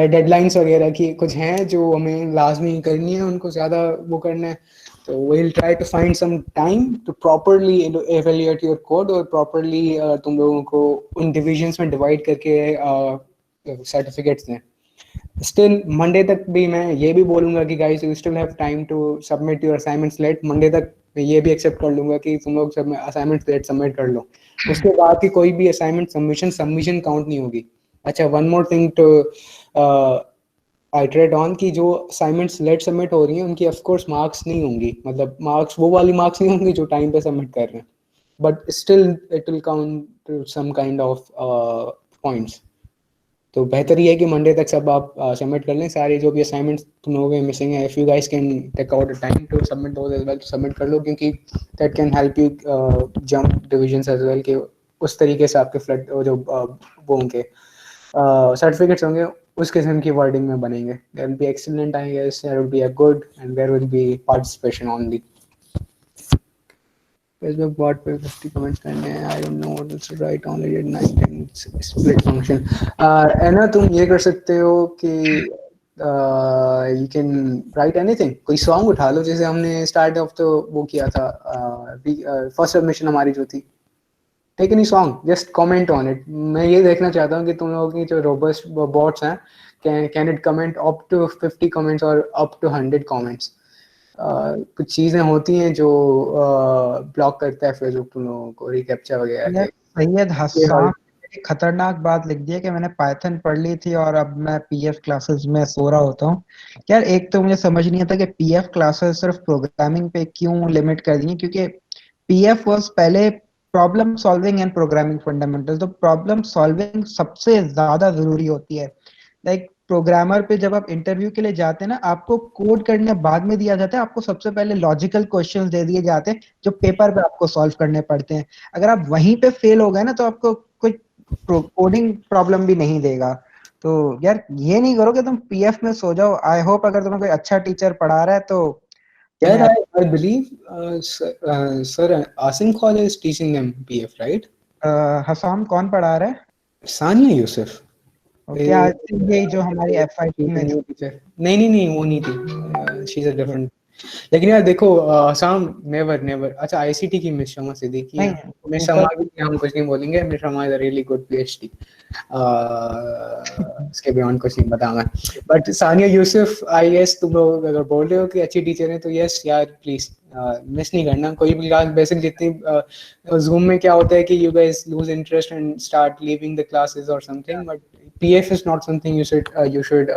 deadlines वगैरह की कुछ हैं जो हमें लाजमी करनी है, उनको ज्यादा वो करना है। तो we'll try to find some time to properly evaluate your code, और properly तुम लोगों को उन divisions में divide करके certificates दें। Still Monday तक भी मैं ये भी बोलूँगा कि guys you still have time to submit your assignments late। Monday तक मैं ये भी accept कर लूँगा कि तुम लोग सब assignments late submit कर लो, उसके बाद की कोई भी assignment submission count नहीं होगी। अच्छा one more thing to iterate on की जो असाइनमेंट्स लेट सबमिट हो रही हैं उनकी ऑफ कोर्स मार्क्स नहीं होंगी, मतलब मार्क्स वो वाली मार्क्स नहीं होंगी जो टाइम पे सबमिट कर रहे हैं, but still it will count some kind of points. तो बेहतर ये है कि मंडे तक सब आप सबमिट कर लें, सारे जो भी असाइनमेंट्स तुम लोगों के मिसिंग है, if you guys can take out a time to submit those as well, submit कर लो, क्योंकि that can help you jump divisions as well, कि उस तरीके से आपके फ्लड जो वो होंगे सर्टिफिकेट्स होंगे उस किस्म की वर्डिंग में बनेंगे. There will be excellent, I guess, there will be a good, and there will be participation only. Facebook bot पे 50 कमेंट्स करने हैं. I don't know what to write, only did 19 split function. है ना, तुम ये कर सकते हो कि यू कैन राइट एनीथिंग. कोई सॉन्ग उठा लो, जैसे हमने स्टार्ट ऑफ तो वो किया था, फर्स्ट सबमिशन हमारी जो थी. Take any song, just comment on it. मैं ये देखना चाहता हूँ कि तुम लोगों की जो रोबस्ट बॉट्स हैं, can it comment up to 50 comments और अप टू 100 कमेंट्स. कुछ चीजें होती हैं जो ब्लॉक करता है फेसबुक तुम लोगों को, रिकैप्चा वगैरह यार के. सैयद हसन एक खतरनाक बात लिख दी है कि मैंने पाइथन पढ़ ली थी और अब मैं पीएफ क्लासेस में सो रहा होता हूँ. यार एक तो मुझे समझ नहीं आता कि पीएफ क्लासेस सिर्फ प्रोग्रामिंग पे क्यों लिमिट कर दी हैं, क्योंकि पीएफ वाज पहले problem solving and programming fundamental. तो प्रॉब्लम सॉल्विंग सबसे ज्यादा जरूरी होती है. लाइक प्रोग्रामर पे जब आप इंटरव्यू के लिए जाते हैं ना, आपको कोड करने बाद में दिया जाता है, आपको सबसे पहले लॉजिकल क्वेश्चंस दे दिए जाते हैं जो पेपर पे आपको सॉल्व करने पड़ते हैं. अगर आप वहीं पे फेल हो गए ना, तो आपको कोई कोडिंग प्रॉब्लम भी नहीं देगा. तो यार ये नहीं करो कि तुम पीएफ में सो जाओ. आई होप अगर तुम्हें कोई अच्छा टीचर पढ़ा रहा है तो यार, तुम्हें I believe sir Asim Khan is teaching them PF, right? Hasam कौन पढ़ा रहा है? Sania Yusuf. Okay, I think ये जो हमारी एफआईटी में न्यू टीचर. नहीं नहीं नहीं, वो नहीं थी. She is a different. लेकिन यार देखो, आसाम नेवर नेवर. अच्छा, आईसीटी की मिस शमा सिद्दीकी नहीं हैं. मिस ऊपर शमा की हम कुछ नहीं बोलेंगे. Miss Shama is a really good PhD. इसके बियॉन्ड कुछ नहीं बता मैं. But Sania Yusuf, I guess तुम लोग अगर बोल रहे हो कि अच्छी टीचर है, तो यस यार, प्लीज मिस नहीं करना कोई भी क्लास. बेसिक जितनी जूम में क्या होता है कि you guys lose interest and start leaving the classes और something. But PF is not something you should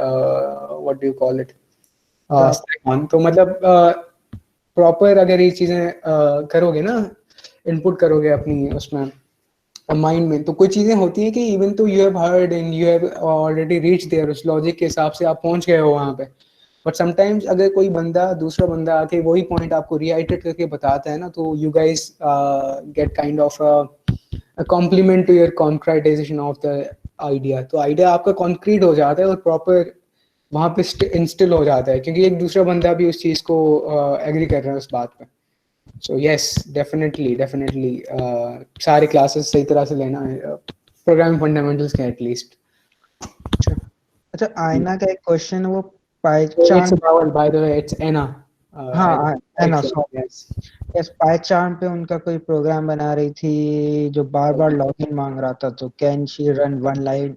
what do you call it, on. तो मतलब प्रॉपर अगर ये चीजें करोगे ना, इनपुट करोगे अपनी उसमें माइंड में, तो कुछ चीजें होती हैं कि इवन तो you have heard and you have already reach there, उस लॉजिक के हिसाब से आप पहुंच गए हो वहां पे. बट समटाइम्स अगर कोई बंदा, दूसरा बंदा आके वही पॉइंट आपको रीआइटेट करके बताता है ना, तो you guys get kind of a compliment to your concretization of the idea. तो आइडिया आपका कॉन्क्रीट हो जाता है और प्रॉपर वहां पे इंस्टिल हो जाता है, क्योंकि एक दूसरा बंदा भी उस चीज को एग्री कर रहा है उस बात पे. सो यस, डेफिनेटली डेफिनेटली सारे क्लासेस सही तरह से लेना है, प्रोग्रामिंग फंडामेंटल्स के एटलीस्ट. अच्छा, आईना का एक क्वेश्चन है, वो It's पाइचार्ट. vowel, by the way, it's Anna. हाँ है ना, Excellent, सॉरी. yes. यस, पाइचार्ट पे उनका कोई प्रोग्राम बना रही थी जो बार बार लॉगिन मांग रहा था, तो can she run one line.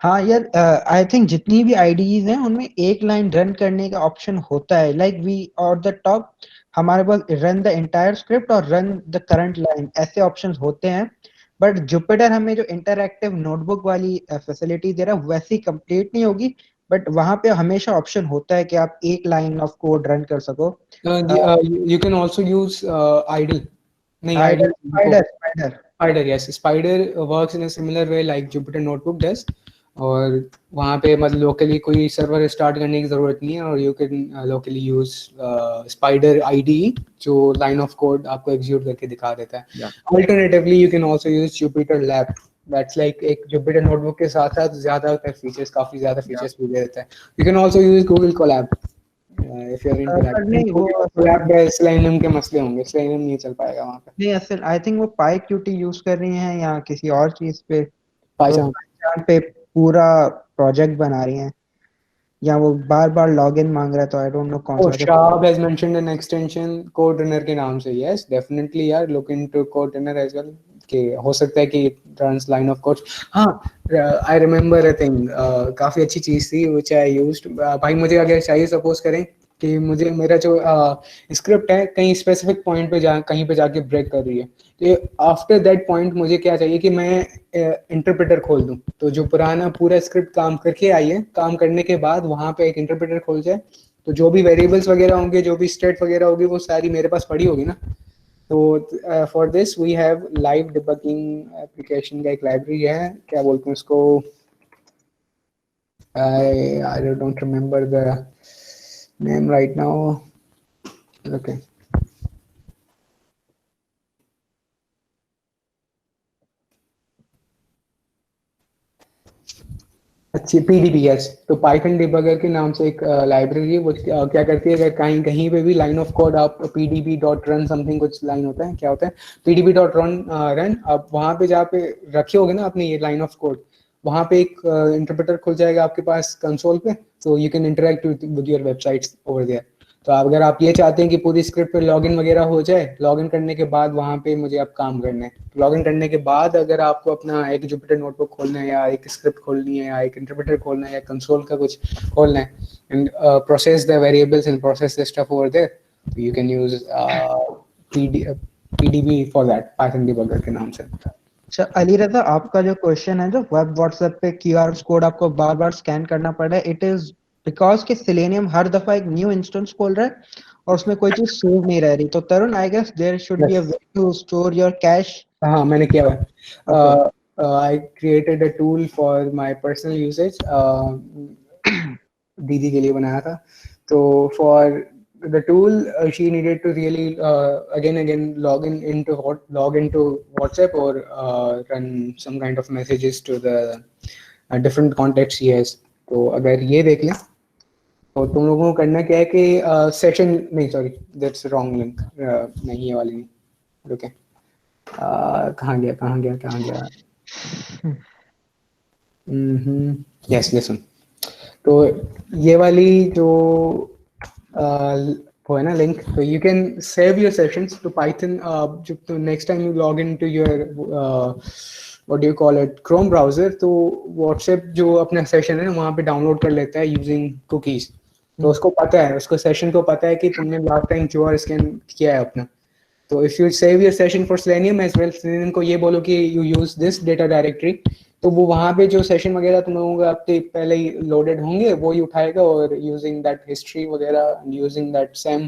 हाँ यार, आई थिंक जितनी भी आईडीज हैं उनमें एक लाइन रन करने का ऑप्शन होता है. लाइक वी और द टॉप हमारे पास रन द एंटायर स्क्रिप्ट और रन द करंट लाइन, ऐसे ऑप्शंस होते हैं. बट जुपिटर हमें जो इंटरएक्टिव नोटबुक वाली फैसिलिटी दे रहा है वैसी कंप्लीट नहीं होगी. बट वहां पे हमेशा ऑप्शन होता है कि आप एक लाइन ऑफ कोड रन कर सको. You can also use idle. नहीं, spider idle. Spider spider Spider, yes. Spider works in a similar way like Jupyter Notebook does. और वहाँ पे मतलब लोकली कोई सर्वर स्टार्ट करने की जरूरत नहीं है, और you can locally use spider ID जो लाइन ऑफ कोड आपको एग्जीक्यूट करके दिखा देता है. Alternatively you can also use Jupiter lab. That's like एक जुपिटर नोटबुक के साथ साथ ज्यादातर फीचर्स, काफी ज्यादा फीचर्स भी दे देता है. You can also use Google Colab if you are into पर नहीं वो दैट. कोलैब पे सेलेनियम के मसले होंगे, सेलेनियम नहीं चल पाएगा वहाँ पे. नहीं, असल आई थिंक वो पाई क्यूटी यूज कर रही हैं या किसी और चीज पे. तो पाइथन. पाइथन पे पूरा प्रोजेक्ट बना रही हैं, या वो बार बार लॉगिन मांग रहा है, तो आई डोंट नो कौन Oh, सा. Shahab has mentioned an extension CodeRunner के नाम से. Yes, definitely यार, look into CodeRunner as well. कि हो सकता है कि runs line of code. हाँ, I remember a thing. काफी अच्छी चीज थी which I used. भाई मुझे अगर चाहिए सपोज करें कि मुझे मेरा जो स्क्रिप्ट है कहीं स्पेसिफिक पॉइंट पे कहीं पे जाके ब्रेक कर रही है, तो आफ्टर दैट पॉइंट मुझे क्या चाहिए कि मैं इंटरप्रेटर खोल दूं. तो जो पुराना पूरा स्क्रिप्ट काम करके आई है, काम करने के बाद वहां पे एक इंटरप्रेटर खोल जाए, तो जो भी वेरिएबल्स वगैरह होंगे, जो भी स्टेट वगैरह होगी, वो सारी मेरे पास पड़ी होगी ना. तो for this we have live debugging application का एक लाइब्रेरी है, क्या बोलते हैं उसको, I don't remember the name right now. Okay, अच्छी PDBS, तो पाइथन डिबगर के नाम से एक लाइब्रेरी है, वो क्या करती है, अगर कहीं कहीं पे भी लाइन ऑफ कोड आप pdb.run समथिंग कुछ लाइन होता है, क्या होता है pdb.run, आप वहाँ पे जहाँ पे रखे होगे ना अपने ये लाइन ऑफ कोड, वहाँ पे एक इंटरप्रेटर खुल जाएगा आपके पास कंसोल पे, तो you can interact with your websites over there. तो अगर आप ये चाहते हैं कि पूरी स्क्रिप्ट पे लॉगिन वगैरह हो जाए, लॉगिन करने के बाद वहाँ पे मुझे आप काम करना है, लॉगिन करने के बाद अगर आपको अपना एक जुपिटर नोटबुक खोलना है या एक स्क्रिप्ट खोलनी है या एक इंटरप्रेटर खोलना है या कंसोल का कुछ खोलना है, and process the variables and process the stuff over there, you can use PDB for that, Python debugger के नाम से। अच्छा अली रजा, आपका जो क्वेश्चन है जो वेब व्हाट्सएप पे क्यूआर कोड आपको बार बार स्कैन करना पड़ रहा है, इट इज बिकॉज कि सेलेनियम हर दफा एक न्यू इंस्टेंस खोल रहा है और उसमें कोई चीज सेव नहीं रह रही। तो Tarun, I guess there should be a way to store your cache. हाँ, मैंने किया हुआ है। I created a tool for my personal usage, दीदी के लिए बनाया था। तो for the tool, she needed to really again log into WhatsApp or run some kind of messages to the different contacts she has। तो अगर ये देख लें तो तुम लोगों को करना क्या है कि सेशन नहीं, सॉरी दैट्स रॉन्ग लिंक, नहीं ये वाली नहीं, रुके, कहाँ गया यस लिसन। तो ये वाली जो वो है ना लिंक, तो you can save your sessions to Python. जो next time you log in to your what do you call it Chrome browser, तो व्हाट्सएप जो अपना सेशन है ना वहाँ पे डाउनलोड कर लेता है यूजिंग कुकीज। तो उसको पता है, उसको सेशन को पता है कि तुमने लास्ट टाइम QR स्कैन किया है अपना। तो if you save your session for Selenium as well, Selenium को ये बोलो कि you use this data directory, तो वो वहाँ पे जो सेशन वगैरह तुम लोगों के आपके पहले ही लोडेड होंगे वो ही उठाएगा और यूजिंग दैट हिस्ट्री वगैरह, यूजिंग दैट सेम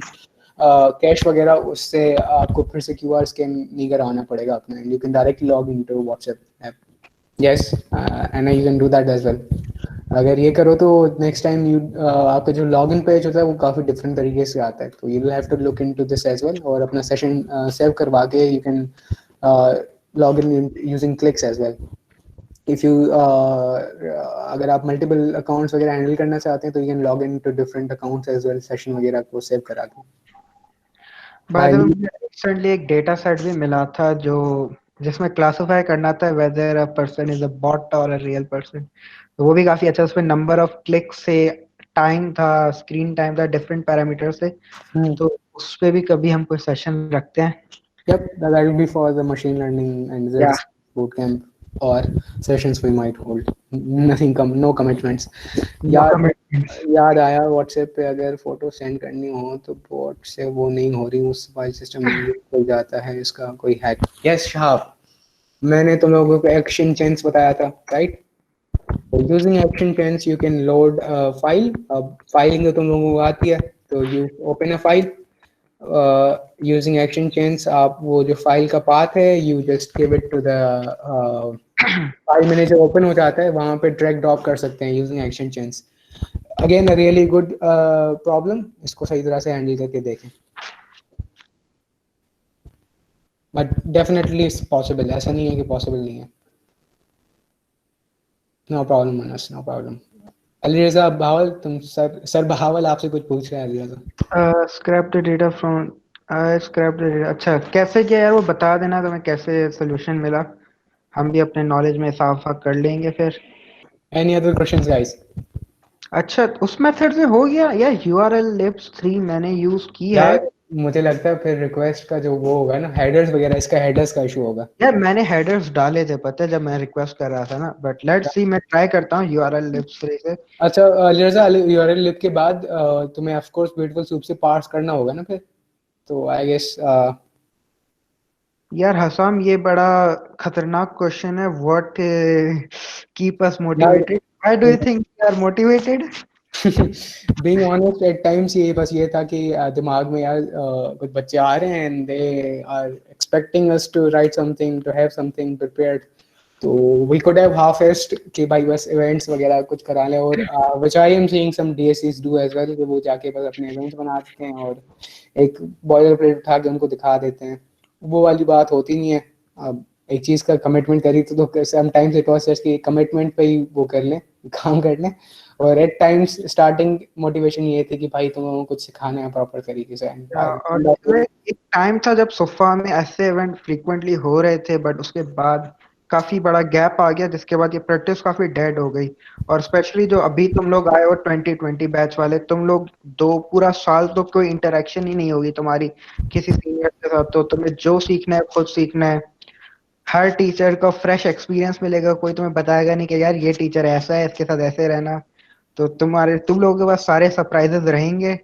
कैश वगैरह, उससे आपको फिर से QR स्कैन नहीं कराना पड़ेगा अपना, you can directly log into WhatsApp app. Yes, and you can do that as well. अगर ये करो तो नेक्स्ट टाइम यू आपका जो लॉगिन पेज होता है वो काफ़ी डिफरेंट तरीके से आता है, तो you will have to look into this as well, और अपना सेशन सेव करवा के you can log in using clicks as well. If you अगर आप मल्टीपल अकाउंट्स वगैरह हैंडल करना चाहते हैं तो you can log in to different accounts as well, session वगैरह को सेव करा के। बाय द वे, मुझे रिसेंटली एक डेटा सेट भी मिला था जो जिसमें क्लासिफाई करना था whether a person is a bot और अ रियल पर्सन। तो वो भी काफी अच्छा, उसमें नंबर ऑफ क्लिक से टाइम था, स्क्रीन टाइम था, डिफरेंट पैरामीटर से। तो उस पे भी कभी हम कोई सेशन रखते हैं। Yep, that will be for the machine learning and this bootcamp or sessions we might hold. No commitments. याद आया व्हाट्सएप पे अगर फोटो सेंड करनी हो तो बोट से वो नहीं हो रही, उस फाइल सिस्टम में खुल जाता है, इसका कोई हैक। यस शाह, मैंने तुम लोगों को एक्शन चेन्स बताया था, right? Using action chains you can load file. अब फाइलिंग तो तुम लोगों को आती है, तो you open a file using action chains. आप वो जो फाइल का पाथ है you just give it to the file manager, ओपन हो जाता है, वहाँ पे ड्रैग ड्रॉप कर सकते हैं using action chains. Again a really good problem, इसको सही तरह से हैंडल करके देखें, बट डेफिनेटली इट्स पॉसिबल, ऐसा नहीं है कि पॉसिबल नहीं है। No problem Manas, no problem. Ali Raza Bahawal, तुम सर बहावल आपसे कुछ पूछ रहे हैं Ali Raza. Scrape the data from scrape the data. अच्छा कैसे किया यार, वो बता देना तो मैं कैसे सोल्यूशन मिला, हम भी अपने नॉलेज में इजाफा कर लेंगे फिर। Any other questions guys? अच्छा उस मेथड से हो गया यार, URL libs 3 मैंने यूज की है। मुझे लगता है फिर रिक्वेस्ट का जो वो होगा ना, हेडर्स वगैरह, इसका हेडर्स का इशू होगा यार। मैंने हेडर्स डाले थे पता है जब मैं रिक्वेस्ट कर रहा था ना, बट लेट्स सी, मैं ट्राई करता हूँ URL libs 3 से। अच्छा लिरजा, URL लिब के बाद तुम्हें ऑफ कोर्स ब्यूटीफुल सूप से पार्स करना होगा ना फिर, तो आई गेस यार हसाम, ये बड़ा खतरनाक क्वेश्चन है। What keep us motivated? Why do you think we are motivated? Being honest at times ये बस ये था कि दिमाग में यार कुछ बच्चे आ रहे हैं and they are expecting us to write something, to have something prepared, तो वी कुड हैव हाफ-एस्ड कि भाई बस इवेंट्स वगैरह कुछ करा लें, और which I am seeing some DSCs do as well, कि वो जाके बस अपने इवेंट्स बना देते हैं और एक बॉयलर प्लेट उठा के उनको दिखा देते हैं। वो वाली बात होती नहीं है। अब एक चीज का कमिटमेंट करी तो समटाइम्स इट वाज जस्ट कि कमिटमेंट पे ही वो कर लें, काम कर लें। और एट टाइम्स स्टार्टिंग मोटिवेशन ये थी कि भाई तुम लोगों को कुछ सिखाना है प्रॉपर तरीके से। और एक टाइम था जब सोफा में ऐसे इवेंट फ्रीक्वेंटली हो रहे थे, बट उसके बाद काफी बड़ा गैप आ गया, जिसके बाद ये प्रैक्टिस काफी डेड हो गई। और स्पेशली जो अभी तुम लोग आए हो 2020 बैच वाले, तुम लोग 2 पूरा साल तो कोई इंटरेक्शन ही नहीं होगी तुम्हारी किसी सीनियर के साथ, तो तुम्हें जो सीखना है खुद सीखना है। हर टीचर को फ्रेश एक्सपीरियंस मिलेगा, कोई तुम्हें बताएगा नहीं कि यार ये टीचर ऐसा है, इसके साथ ऐसे रहना। तो तुम लोगों के पास सारे सरप्राइजेस रहेंगे।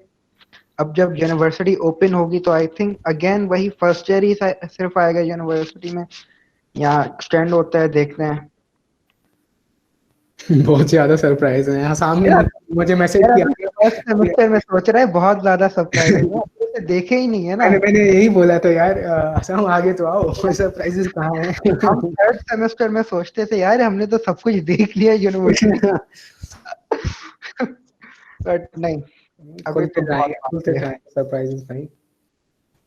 अब जब यूनिवर्सिटी ओपन होगी तो आई थिंक अगेन वही फर्स्ट ईयर ही सिर्फ आएगा यूनिवर्सिटी में, यहाँ एक्सटेंड होता है, देखते हैं। बहुत ज्यादा सरप्राइज है यहाँ सामने। मुझे मैसेज किया फर्स्ट सेमेस्टर में सोच रहा है, बहुत ज्यादा सरप्राइज है, देखे ही नहीं है ना। मैंने यही बोला तो यार असम आगे तो आओ, सरप्राइजेस कहाँ हैं? हम थर्ड सेमेस्टर में सोचते थे यार हमने तो सब कुछ देख लिया यूनिवर्सिटी, बट नहीं, अभी तो सरप्राइजेस भाई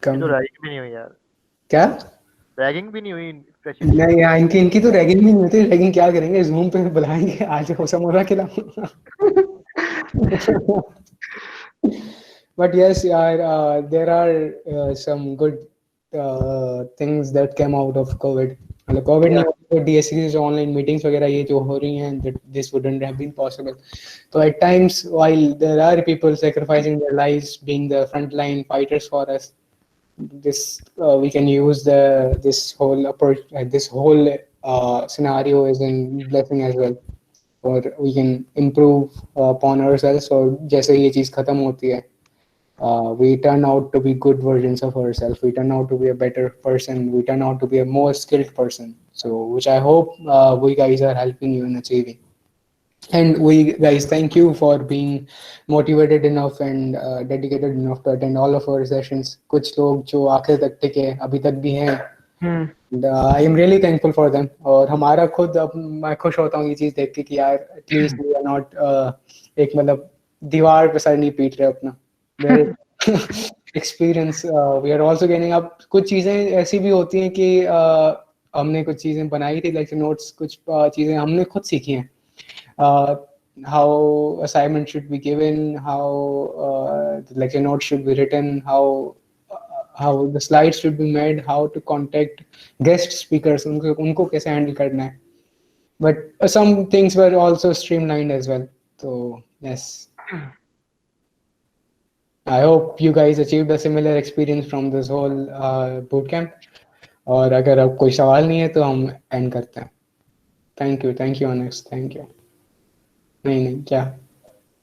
कम। तो रैगिंग भी नहीं हुई यार। क्या रैगिंग भी नहीं हुई फ्रेशर्स नहीं यार, इनकी तो रैगिंग भी नहीं होती। रैगिंग क्या करेंगे, जूम पे बुलाएंगे, आज हो समोसा खिलाओ। But yes, yeah, there are some good things that came out of COVID. मतलब COVID ने तो DSC जो online meetings वगैरह ये जो हो रही हैं, that this wouldn't have been possible. So at times, while there are people sacrificing their lives, being the frontline fighters for us, this we can use this whole approach, this whole scenario is a blessing as well, or we can improve upon ourselves. और जैसे ये चीज खत्म होती है, we turn out to be good versions of ourselves. We turn out to be a better person. We turn out to be a more skilled person. So, which I hope we guys are helping you in achieving. And we guys, thank you for being motivated enough and dedicated enough to attend all of our sessions. कुछ लोग जो आखिर तक टिके अभी तक भी हैं, and I am really thankful for them. और हमारा खुद अब मैं खुश होता हूँ ये चीज देख के कि यार at least we are not एक मतलब दीवार पे सर नहीं पीट रहे अपना। Experience we are also gaining. अब कुछ चीजें ऐसी भी होती हैं कि हमने कुछ चीजें बनाई थी लेक्चर नोट्स, कुछ चीजें हमने खुद सीखी हैं। How assignment should be given, how the lecture notes should be written, how the slides should be made, how to contact guest speakers, उनको कैसे handle करना है। But some things were also streamlined as well. So yes, I hope you guys achieved a similar experience from this whole boot camp. और अगर अब कोई सवाल नहीं है तो हम एंड करते हैं। Thank you Anas, thank you. नहीं क्या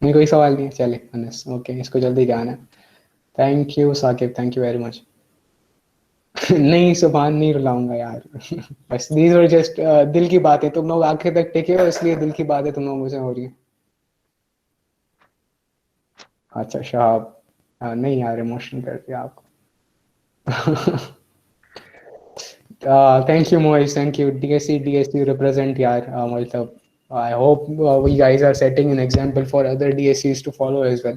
नहीं, कोई सवाल नहीं है, चले अनस। ओके, इसको जल्दी जाना है। Thank you Saqib, thank you very much. नहीं सुभान नहीं रुलाऊंगा यार। बस दीज वर जस्ट दिल की बातें, तुम लोग आखिर तक टिके हो इसलिए दिल की बातें तुम लोगों से हो रही है। अच्छा शहाब, नहीं यार इमोशनल कर दिया आपको। Thank you Moiz, thank you. DSC represent यार, मतलब I hope we guys are setting an example for other DSCs to follow as well.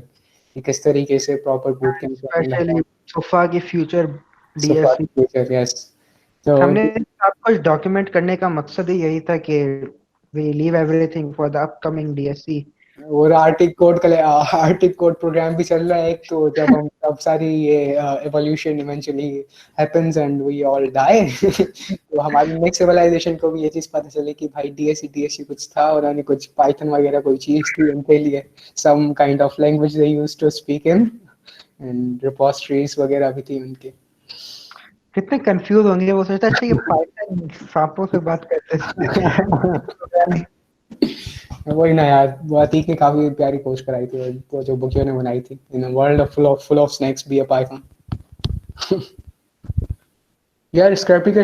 कि किस तरीके से proper boot camp, especially sofa की फ्यूचर DSC, yes. So हमने सब कुछ डॉक्यूमेंट करने का मकसद ही यही था कि we leave everything for the upcoming DSC. और आर्टिक कोड प्रोग्राम भी चल रहा है एक, तो जब हम अब सारी ये evolution eventually happens and we all die, तो हमारी नेक्स्ट सिविलाइजेशन को भी ये चीज पता चले कि भाई DSC कुछ था, और उन्होंने कुछ पाइथन वगैरह कोई चीज थी उनके लिए, some kind of language they used to speak in, and repositories वगैरह भी थी उनके। कितने कंफ्यूज होंगे, वो सोचता है ये पाइथन सांपों से बात करते हैं। वही ना यार, वो अतीक ने काफी प्यारी पोस्ट कराई थी, वो जो बुकियों ने बनाई थी, in a world full of snacks be a python. यार स्क्रैपी का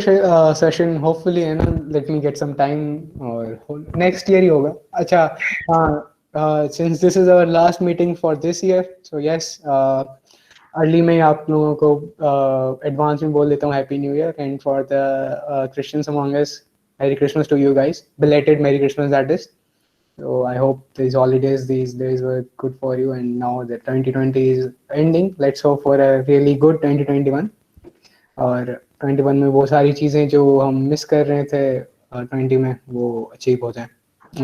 सेशन होपफुली है ना, let me get some time, और नेक्स्ट ईयर ही होगा। अच्छा हाँ, since this is our last meeting for this year, so yes early में आप लोगों को एडवांस में बोल देता हूँ happy new year, and for the Christians among us Merry Christmas to you guys. Belated Merry Christmas, that is. So I hope these holidays, these days were good for you. And now that 2020 is ending, let's hope for a really good 2021. Or 21 में वो सारी चीज़ें जो हम miss कर रहे थे 20 में वो अचीव हो जाए।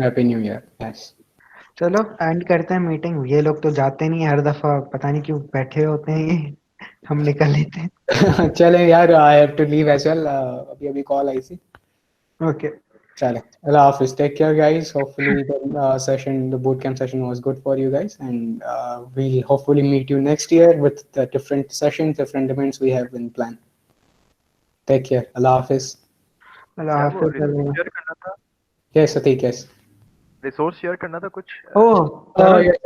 Happy new year. यस चलो एंड करते हैं मीटिंग। ये लोग तो जाते नहीं हर दफा, पता नहीं क्यों बैठे होते हैं ये। हम निकल लेते हैं। चले यार, I have to leave as well, अभी अभी कॉल आई थी। ओके चले, अल्लाह हाफिज, take care guys. Hopefully the boot camp session was good for you guys, and we'll hopefully meet you next year with the different sessions, different events we have in plan. Take care. Allah hafiz. अल्लाह यार वो हाफिज़। Resource share करना था, Yes, Atik, yes. Resource share करना था कुछ। ओह Oh, yes.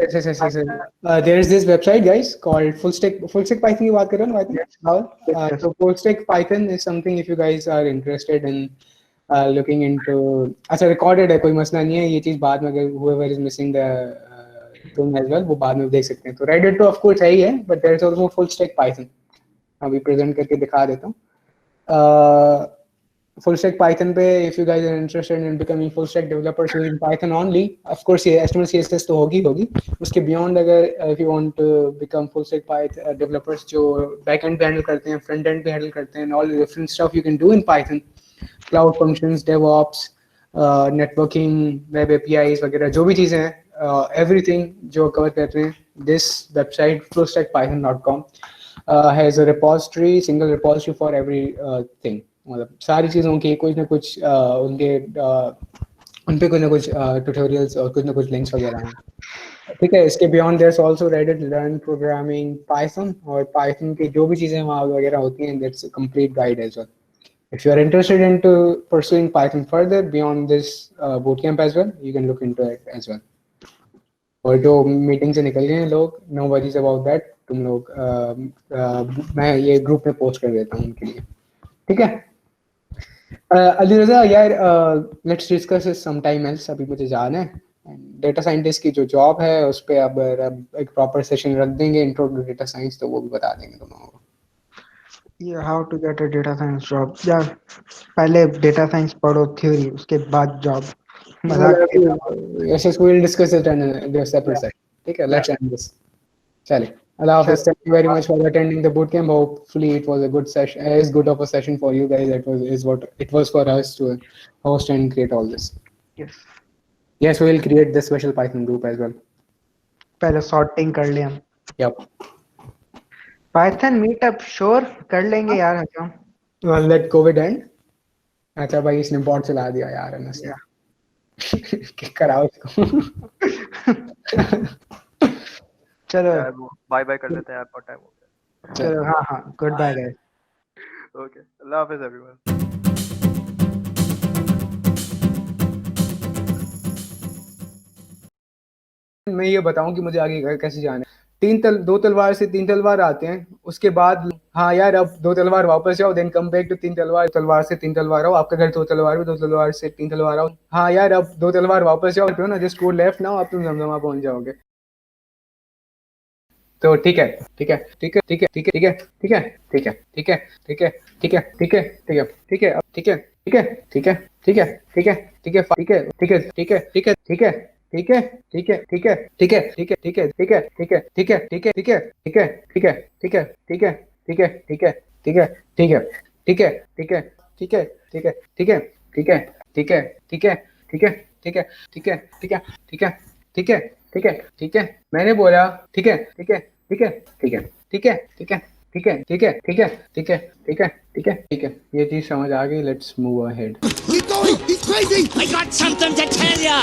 There is this website, guys, called Fullstack Python. की बात कर रहे हो ना, Python? So Fullstack Python is something if you guys are interested in looking into. अच्छा, recorded है, कोई मसला नहीं है। ये चीज़ बाद में अगर whoever is missing the thing as well, वो बाद में देख सकते हैं। तो Reddit तो of course है ही है, but there is also Fullstack Python. अभी प्रेजेंट करके दिखा देता हूँ। Full stack Python पे if you guys are interested in becoming full stack developers using Python only, of course ये HTML CSS तो होगी। उसके beyond अगर if you want to become full stack Python developers जो back end पे handle करते हैं, front end पे handle करते हैं, and all the different stuff you can do in Python, cloud functions, DevOps, networking, web APIs वगैरह जो भी चीज़ें हैं, everything जो cover करते हैं, this website fullstackpython.com has a repository, single repository for every thing। मतलब सारी चीज़ों के कुछ ना कुछ उनके उन पे कुछ ना कुछ ट्यूटोरियल्स और कुछ ना कुछ लिंक्स वगैरह हैं। ठीक है, इसके beyond there is also Reddit learn programming Python, और पाइथन की जो भी चीज़ें वहाँ वगैरह होती हैं, that's a complete guide as well. If you are interested into pursuing Python further beyond this bootcamp as well, you can look into it as well. और जो मीटिंग से निकल गए हैं लोग, नो वरीज अबाउट दैट। तुम लोग मैं ये ग्रुप में पोस्ट कर देता हूँ उनके लिए। ठीक है अली रजा यार, let's discuss it some time else. अभी मुझे जाना है। डेटा साइंटिस्ट की जो जॉब है उस पे अब एक प्रॉपर सेशन रख देंगे, इंट्रो टू डेटा साइंस, तो वो भी बता देंगे तुम लोगों को। ये how to get a data science job. यार पहले डेटा साइंस पढ़ो थ्योरी, उसके बाद job. Yes, we will discuss it in a separate session. ठीक है, let's end this. चलिए, Allah Hafiz. Thank you very much for attending the bootcamp. Hopefully it was a good session, as good of a session for you guys. Is what it was for us to host and create all this. Yes, we will create this special Python group as well. पहले sorting कर ले हम। Yep. Python meetup sure कर लेंगे यार हम। Well, let COVID end. अच्छा भाई, इसने बॉट चला दिया यार एमएस ने। किक कराओ इसको। चलो बाय बाय कर लेते हैं यार, बहुत टाइम हो गया। चलो हाँ गुड बाय गाइस। ओके, अल्लाह हाफिज एवरीवन। मैं ये बताऊं कि मुझे आगे घर कैसे जाना है। दो तलवार से 3 तलवार आते हैं, उसके बाद हाँ यार अब 2 तलवार वापस जाओ, देन कम बैक टू 3 तलवार से 3 तलवार आओ। आपका घर 2 तलवार में, 2 तलवार से 3 तलवार आओ। हाँ यार अब 2 तलवार वापस जाओ ना, जस्ट गो लेफ्ट नाउ, आप तुम जमजमा पहुंच जाओगे। तो ठीक है मैंने बोला ठीक है। ये चीज समझ आ गई। Let's move ahead. Keep going! He's crazy! I got something to tell ya!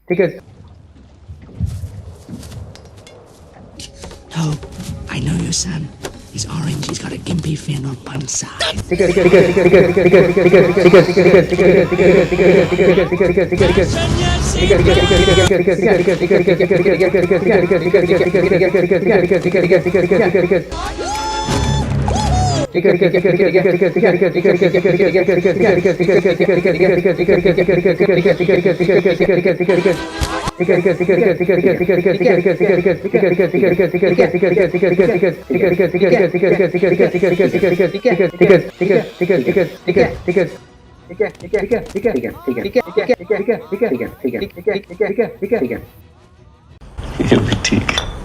ठीक है। No, I know your son. He's orange. He's got a gimpy fin on one side. ठीक है।